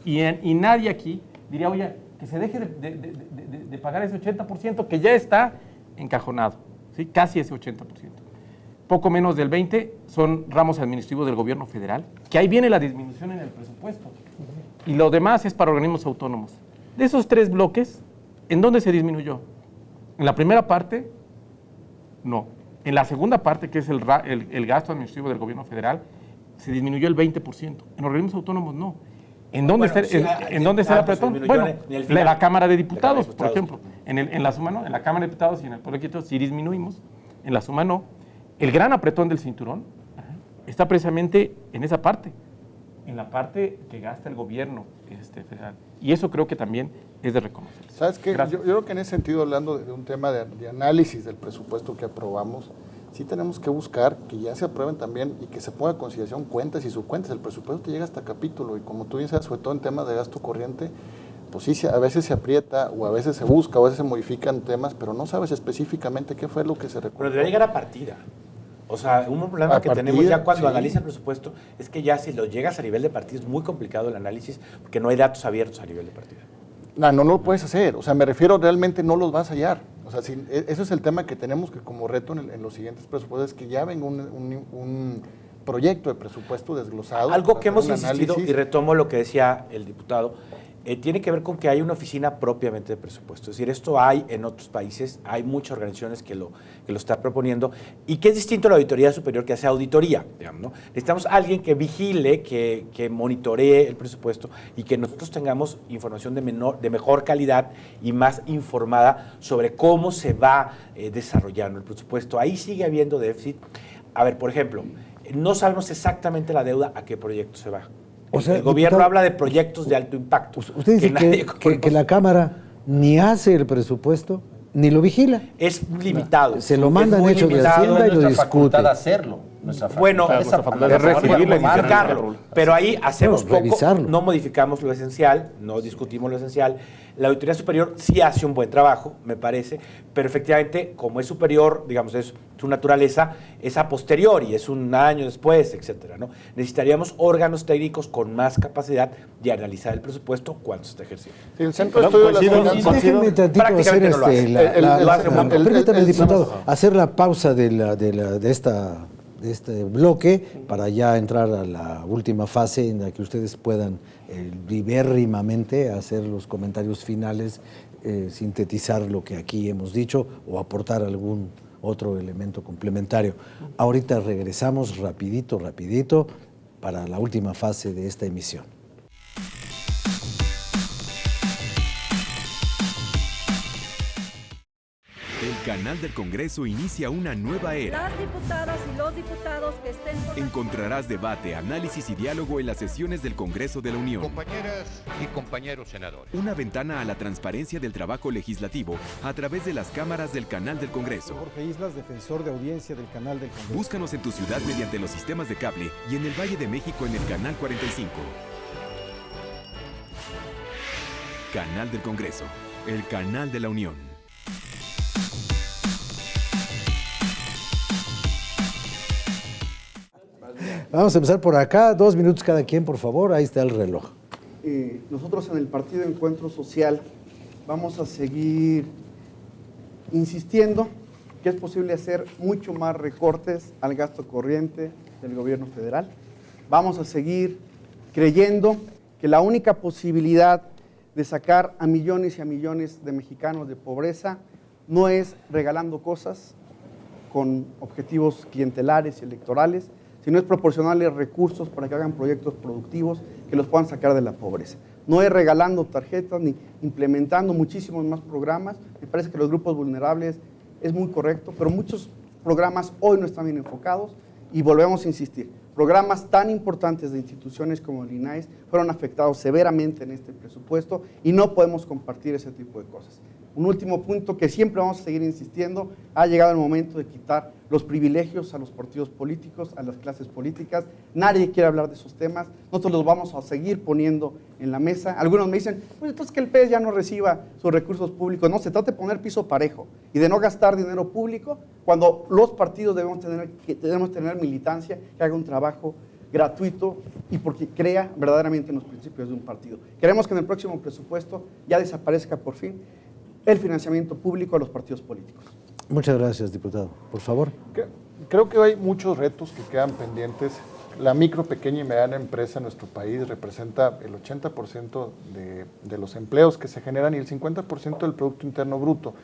Y nadie aquí diría, oye, que se deje de pagar ese 80% que ya está encajonado. ¿Sí? Casi ese 80%. Poco menos del 20% son ramos administrativos del gobierno federal, que ahí viene la disminución en el presupuesto. Y lo demás es para organismos autónomos. De esos 3 bloques, ¿en dónde se disminuyó? En la primera parte, no. En la segunda parte, que es el gasto administrativo del gobierno federal, se disminuyó el 20%. En organismos autónomos, no. ¿En dónde está el apretón? Bueno, en la Cámara de Diputados, por ejemplo. En la suma no, en la Cámara de Diputados y en el Poder Legislativo sí disminuimos, en la suma no. El gran apretón del cinturón está precisamente en esa parte. en la parte que gasta el gobierno federal. Y eso creo que también es de reconocer. ¿Sabes qué? Yo creo que en ese sentido, hablando de un tema de análisis del presupuesto que aprobamos, sí tenemos que buscar que ya se aprueben también y que se ponga a consideración cuentas y subcuentas. El presupuesto te llega hasta capítulo y como tú bien sabes, sobre todo en temas de gasto corriente, pues sí, a veces se aprieta o a veces se busca o a veces se modifican temas, pero no sabes específicamente qué fue lo que se recortó. Pero debería llegar a partida. O sea, un problema que tenemos ya cuando analiza el presupuesto es que ya si lo llegas a nivel de partida es muy complicado el análisis porque no hay datos abiertos a nivel de partida. No lo puedes hacer. O sea, me refiero, realmente no los vas a hallar. O sea, eso es el tema que tenemos que como reto en los siguientes presupuestos, es que ya venga un proyecto de presupuesto desglosado. Algo que hemos insistido, y retomo lo que decía el diputado, tiene que ver con que hay una oficina propiamente de presupuesto. Es decir, esto hay en otros países, hay muchas organizaciones que lo están proponiendo, y que es distinto a la Auditoría Superior que hace auditoría, digamos, ¿no? Necesitamos alguien que vigile, que monitoree el presupuesto y que nosotros tengamos información de mejor calidad y más informada sobre cómo se va desarrollando el presupuesto. Ahí sigue habiendo déficit. A ver, por ejemplo, no sabemos exactamente la deuda a qué proyecto se va. O sea, el gobierno habla de proyectos de alto impacto. Usted dice que la Cámara ni hace el presupuesto, ni lo vigila. Es limitado. Se lo mandan hecho de Hacienda y lo discute. hacerlo. Bueno, es recibirlo y modificarlo. Pero ahí hacemos poco, revisarlo. No modificamos lo esencial, no discutimos lo esencial. La Auditoría Superior sí hace un buen trabajo, me parece, pero efectivamente, como es superior, digamos, es su naturaleza, es a posteriori, es un año después, etcétera, ¿no? Necesitaríamos órganos técnicos con más capacidad de analizar el presupuesto cuando se está ejerciendo. Sí, el Centro de Estudio de las Finanzas. Déjenme tantito hacer permítame, diputado, hacer la pausa de este bloque para ya entrar a la última fase en la que ustedes puedan libérrimamente hacer los comentarios finales, sintetizar lo que aquí hemos dicho o aportar algún otro elemento complementario. Ahorita regresamos rapidito para la última fase de esta emisión. El canal del Congreso inicia una nueva era. Las diputadas y los diputados que estén... Encontrarás debate, análisis y diálogo en las sesiones del Congreso de la Unión. Compañeras y compañeros senadores. Una ventana a la transparencia del trabajo legislativo a través de las cámaras del canal del Congreso. Jorge Islas, defensor de audiencia del canal del Congreso. Búscanos en tu ciudad mediante los sistemas de cable y en el Valle de México en el canal 45. Canal del Congreso, el canal de la Unión. Vamos a empezar por acá, 2 minutos cada quien, por favor, ahí está el reloj. Nosotros en el Partido Encuentro Social vamos a seguir insistiendo que es posible hacer mucho más recortes al gasto corriente del gobierno federal. Vamos a seguir creyendo que la única posibilidad de sacar a millones y a millones de mexicanos de pobreza no es regalando cosas con objetivos clientelares y electorales, sino es proporcionarles recursos para que hagan proyectos productivos que los puedan sacar de la pobreza. No es regalando tarjetas ni implementando muchísimos más programas. Me parece que los grupos vulnerables es muy correcto, pero muchos programas hoy no están bien enfocados y volvemos a insistir. Programas tan importantes de instituciones como el INAES fueron afectados severamente en este presupuesto y no podemos compartir ese tipo de cosas. Un último punto que siempre vamos a seguir insistiendo, ha llegado el momento de quitar los privilegios a los partidos políticos, a las clases políticas. Nadie quiere hablar de esos temas, nosotros los vamos a seguir poniendo en la mesa. Algunos me dicen, pues entonces que el PES ya no reciba sus recursos públicos. No, se trata de poner piso parejo y de no gastar dinero público cuando los partidos debemos tener militancia que haga un trabajo gratuito y porque crea verdaderamente en los principios de un partido. Queremos que en el próximo presupuesto ya desaparezca por fin el financiamiento público a los partidos políticos. Muchas gracias, diputado. Por favor. Creo que hay muchos retos que quedan pendientes. La micro, pequeña y mediana empresa en nuestro país representa el 80% de los empleos que se generan y el 50% del Producto Interno Bruto.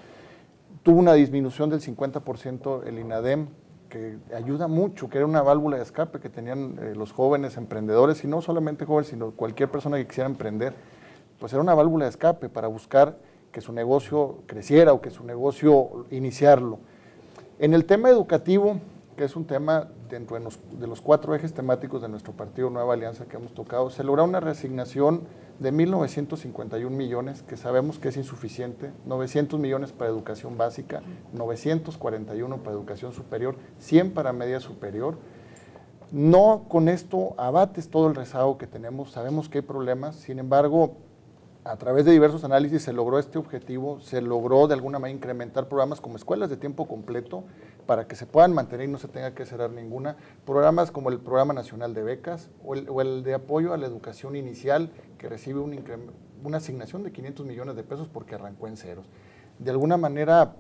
Tuvo una disminución del 50% el INADEM, que ayuda mucho, que era una válvula de escape que tenían los jóvenes emprendedores, y no solamente jóvenes, sino cualquier persona que quisiera emprender. Pues era una válvula de escape para buscar que su negocio creciera o que su negocio iniciarlo. En el tema educativo, que es un tema dentro de los 4 ejes temáticos de nuestro partido Nueva Alianza que hemos tocado, se logra una reasignación de 1.951 millones, que sabemos que es insuficiente, 900 millones para educación básica, 941 para educación superior, 100 para media superior. No con esto abates todo el rezago que tenemos, sabemos que hay problemas, sin embargo, a través de diversos análisis se logró este objetivo, se logró de alguna manera incrementar programas como escuelas de tiempo completo para que se puedan mantener y no se tenga que cerrar ninguna, programas como el Programa Nacional de Becas o el de apoyo a la educación inicial que recibe una asignación de 500 millones de pesos porque arrancó en ceros. De alguna manera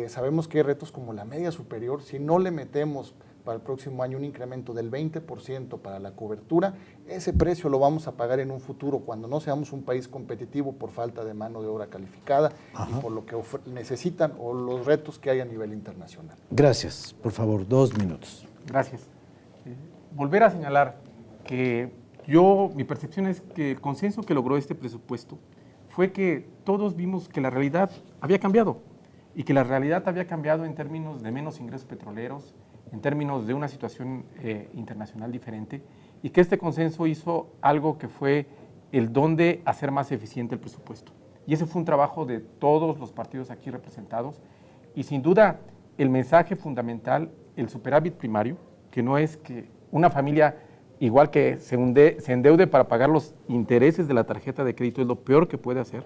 sabemos que hay retos como la media superior, si no le metemos para el próximo año un incremento del 20% para la cobertura, ese precio lo vamos a pagar en un futuro cuando no seamos un país competitivo por falta de mano de obra calificada y por lo que necesitan o los retos que hay a nivel internacional. Gracias. Por favor, 2 minutos. Gracias. Volver a señalar que mi percepción es que el consenso que logró este presupuesto fue que todos vimos que la realidad había cambiado y que la realidad había cambiado en términos de menos ingresos petroleros, en términos de una situación internacional diferente, y que este consenso hizo algo que fue el don de hacer más eficiente el presupuesto. Y ese fue un trabajo de todos los partidos aquí representados, y sin duda el mensaje fundamental, el superávit primario, que no es que una familia igual que se endeude para pagar los intereses de la tarjeta de crédito, es lo peor que puede hacer.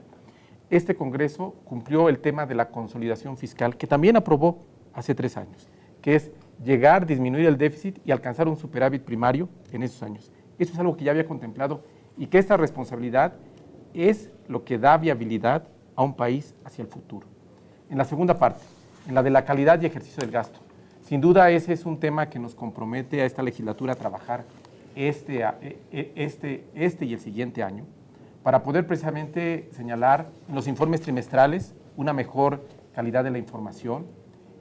Este Congreso cumplió el tema de la consolidación fiscal, que también aprobó hace 3 años, que es llegar, disminuir el déficit y alcanzar un superávit primario en esos años. Eso es algo que ya había contemplado y que esta responsabilidad es lo que da viabilidad a un país hacia el futuro. En la segunda parte, en la de la calidad y ejercicio del gasto, sin duda ese es un tema que nos compromete a esta legislatura a trabajar este y el siguiente año para poder precisamente señalar en los informes trimestrales una mejor calidad de la información,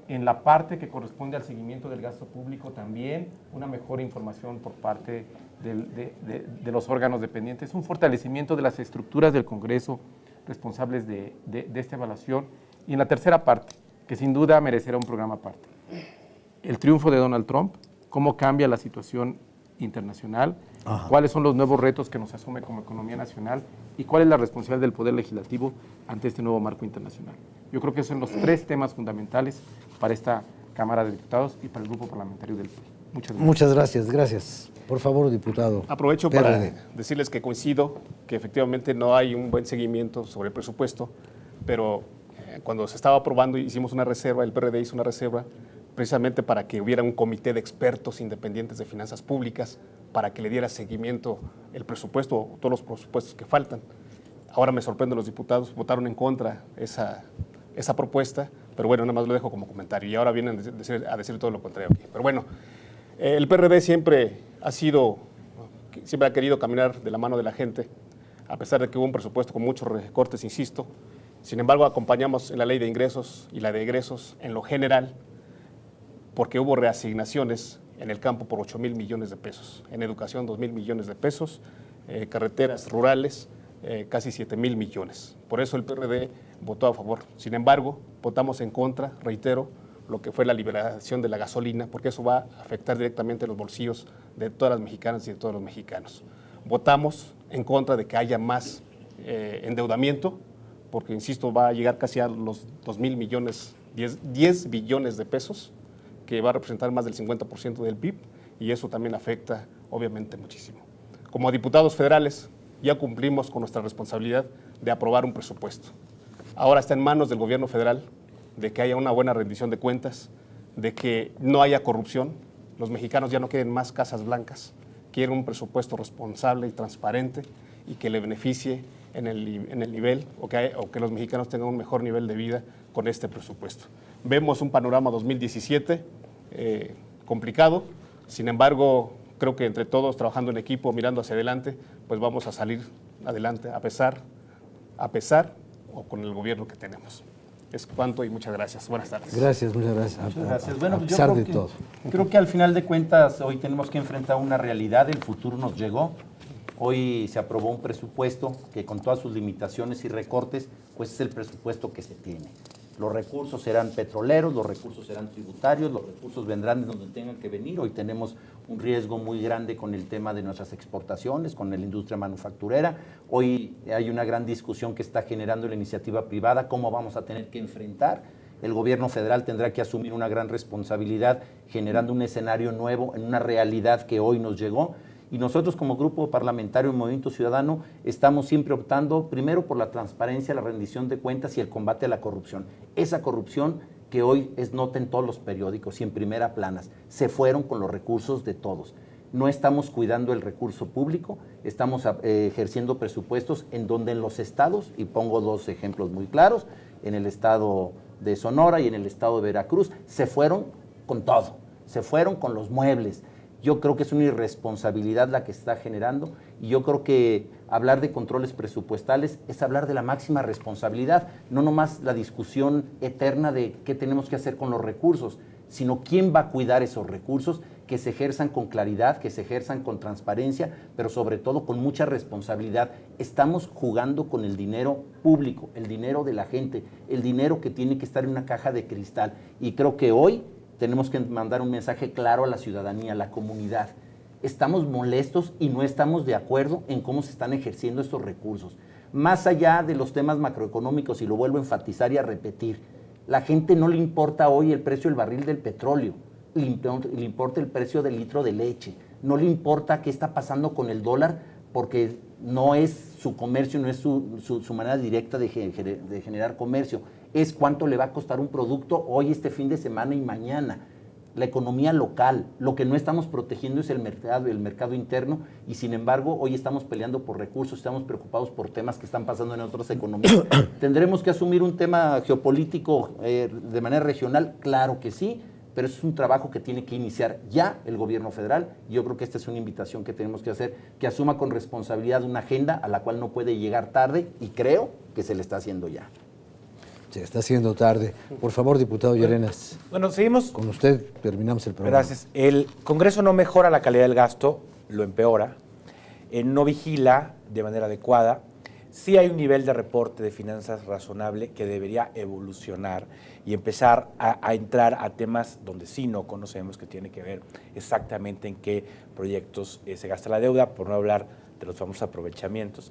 en la parte que corresponde al seguimiento del gasto público también una mejor información por parte de los órganos dependientes, un fortalecimiento de las estructuras del Congreso responsables de esta evaluación, y en la tercera parte, que sin duda merecerá un programa aparte, el triunfo de Donald Trump, cómo cambia la situación internacional, cuáles son los nuevos retos que nos asume como economía nacional y cuál es la responsabilidad del Poder Legislativo ante este nuevo marco internacional. Yo creo que esos son los 3 temas fundamentales para esta Cámara de Diputados y para el Grupo Parlamentario del PRI. Muchas gracias. Muchas gracias, gracias. Por favor, diputado. Aprovecho para decirles que coincido que efectivamente no hay un buen seguimiento sobre el presupuesto, pero cuando se estaba aprobando hicimos una reserva, el PRD hizo una reserva precisamente para que hubiera un comité de expertos independientes de finanzas públicas para que le diera seguimiento el presupuesto o todos los presupuestos que faltan. Ahora me sorprende, los diputados votaron en contra esa propuesta, pero bueno, nada más lo dejo como comentario y ahora vienen a decir todo lo contrario aquí. Pero bueno, el PRD siempre ha querido caminar de la mano de la gente, a pesar de que hubo un presupuesto con muchos recortes, insisto. Sin embargo, acompañamos en la ley de ingresos y la de egresos en lo general, porque hubo reasignaciones en el campo por 8,000 millones de pesos, en educación 2,000 millones de pesos, carreteras rurales, casi 7,000 millones. Por eso el PRD votó a favor. Sin embargo, votamos en contra, reitero, lo que fue la liberación de la gasolina, porque eso va a afectar directamente los bolsillos de todas las mexicanas y de todos los mexicanos. Votamos en contra de que haya más endeudamiento, porque, insisto, va a llegar casi a los 2,000 millones, 10 billones de pesos, que va a representar más del 50% del PIB, y eso también afecta, obviamente, muchísimo. Como diputados federales, ya cumplimos con nuestra responsabilidad de aprobar un presupuesto. Ahora está en manos del gobierno federal de que haya una buena rendición de cuentas, de que no haya corrupción. Los mexicanos ya no quieren más casas blancas, quieren un presupuesto responsable y transparente y que le beneficie en el nivel, o que los mexicanos tengan un mejor nivel de vida con este presupuesto. Vemos un panorama 2017 complicado, sin embargo, creo que entre todos, trabajando en equipo, mirando hacia adelante, pues vamos a salir adelante a pesar o con el gobierno que tenemos. Es cuanto y muchas gracias. Buenas tardes. Gracias, muchas gracias. Muchas gracias. Bueno, a pesar de todo. Creo que al final de cuentas hoy tenemos que enfrentar una realidad, el futuro nos llegó. Hoy se aprobó un presupuesto que con todas sus limitaciones y recortes, pues es el presupuesto que se tiene. Los recursos serán petroleros, los recursos serán tributarios, los recursos vendrán de donde tengan que venir. Hoy tenemos un riesgo muy grande con el tema de nuestras exportaciones, con la industria manufacturera. Hoy hay una gran discusión que está generando la iniciativa privada, cómo vamos a tener que enfrentar. El gobierno federal tendrá que asumir una gran responsabilidad generando un escenario nuevo en una realidad que hoy nos llegó. Y nosotros como grupo parlamentario Movimiento Ciudadano estamos siempre optando primero por la transparencia, la rendición de cuentas y el combate a la corrupción. Esa corrupción que hoy es nota en todos los periódicos y en primera plana, se fueron con los recursos de todos. No estamos cuidando el recurso público, estamos ejerciendo presupuestos en donde en los estados, y pongo dos ejemplos muy claros, en el estado de Sonora y en el estado de Veracruz, se fueron con todo, se fueron con los muebles. Yo creo que es una irresponsabilidad la que está generando y yo creo que hablar de controles presupuestales es hablar de la máxima responsabilidad, no nomás la discusión eterna de qué tenemos que hacer con los recursos, sino quién va a cuidar esos recursos, que se ejerzan con claridad, que se ejerzan con transparencia, pero sobre todo con mucha responsabilidad. Estamos jugando con el dinero público, el dinero de la gente, el dinero que tiene que estar en una caja de cristal y creo que hoy tenemos que mandar un mensaje claro a la ciudadanía, a la comunidad. Estamos molestos y no estamos de acuerdo en cómo se están ejerciendo estos recursos. Más allá de los temas macroeconómicos, y lo vuelvo a enfatizar y a repetir, la gente no le importa hoy el precio del barril del petróleo, le importa el precio del litro de leche, no le importa qué está pasando con el dólar, porque no es su comercio, no es su manera directa de generar comercio, es cuánto le va a costar un producto hoy, este fin de semana y mañana. La economía local, lo que no estamos protegiendo es el mercado interno y sin embargo hoy estamos peleando por recursos, estamos preocupados por temas que están pasando en otras economías. ¿Tendremos que asumir un tema geopolítico de manera regional? Claro que sí, pero es un trabajo que tiene que iniciar ya el gobierno federal. Yo creo que esta es una invitación que tenemos que hacer, que asuma con responsabilidad una agenda a la cual no puede llegar tarde y creo que se le está haciendo ya. Se está haciendo tarde. Por favor, diputado Llerenas. Bueno, seguimos. Con usted terminamos el programa. Gracias. El Congreso no mejora la calidad del gasto, lo empeora, no vigila de manera adecuada. Sí hay un nivel de reporte de finanzas razonable que debería evolucionar y empezar a entrar a temas donde sí no conocemos, que tiene que ver exactamente en qué proyectos se gasta la deuda, por no hablar de los famosos aprovechamientos.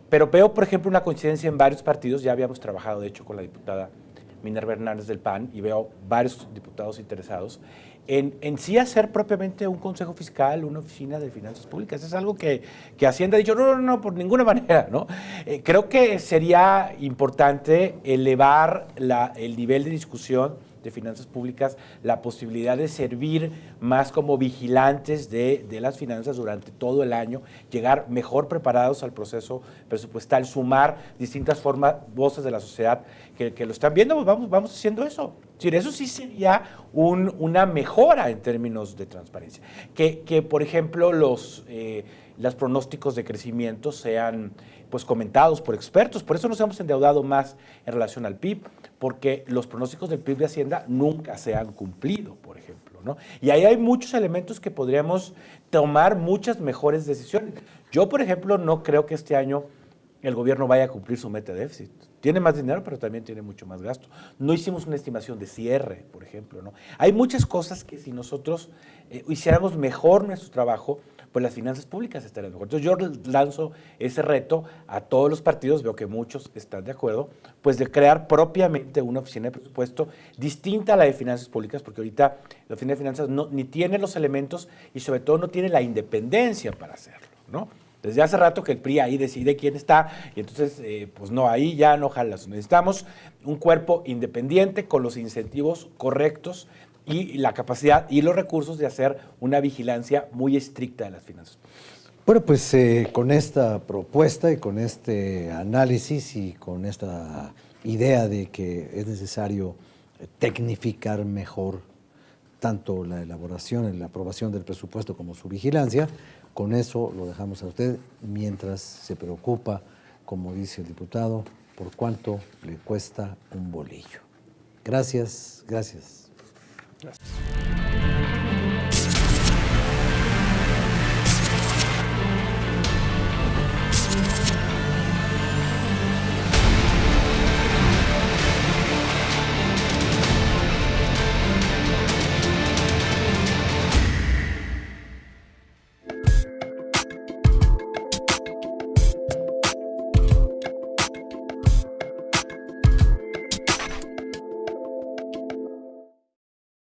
Pero veo, por ejemplo, una coincidencia en varios partidos. Ya habíamos trabajado, de hecho, con la diputada Minerva Hernández del PAN y veo varios diputados interesados en sí hacer propiamente un consejo fiscal, una oficina de finanzas públicas. Es algo que Hacienda ha dicho, no, por ninguna manera, ¿no? Creo que sería importante elevar el nivel de discusión de finanzas públicas, la posibilidad de servir más como vigilantes de las finanzas durante todo el año, llegar mejor preparados al proceso presupuestal, sumar distintas voces de la sociedad que lo están viendo, pues vamos haciendo eso. Eso sí sería una mejora en términos de transparencia. Que por ejemplo, los pronósticos de crecimiento sean pues comentados por expertos. Por eso nos hemos endeudado más en relación al PIB, porque los pronósticos del PIB de Hacienda nunca se han cumplido, por ejemplo, ¿no? Y ahí hay muchos elementos que podríamos tomar muchas mejores decisiones. Yo, por ejemplo, no creo que este año el gobierno vaya a cumplir su meta de déficit. Tiene más dinero, pero también tiene mucho más gasto. No hicimos una estimación de cierre, por ejemplo, ¿no? Hay muchas cosas que si nosotros hiciéramos mejor nuestro trabajo, pues las finanzas públicas estarían mejor. Entonces yo lanzo ese reto a todos los partidos, veo que muchos están de acuerdo, pues de crear propiamente una oficina de presupuesto distinta a la de finanzas públicas, porque ahorita la oficina de finanzas ni tiene los elementos y sobre todo no tiene la independencia para hacerlo, ¿no? Desde hace rato que el PRI ahí decide quién está y entonces, pues no, ahí ya no jalas. Necesitamos un cuerpo independiente con los incentivos correctos y la capacidad y los recursos de hacer una vigilancia muy estricta de las finanzas públicas. Bueno, pues con esta propuesta y con este análisis y con esta idea de que es necesario tecnificar mejor tanto la elaboración y la aprobación del presupuesto como su vigilancia, con eso lo dejamos a usted mientras se preocupa, como dice el diputado, por cuánto le cuesta un bolillo. Gracias, gracias. Gracias.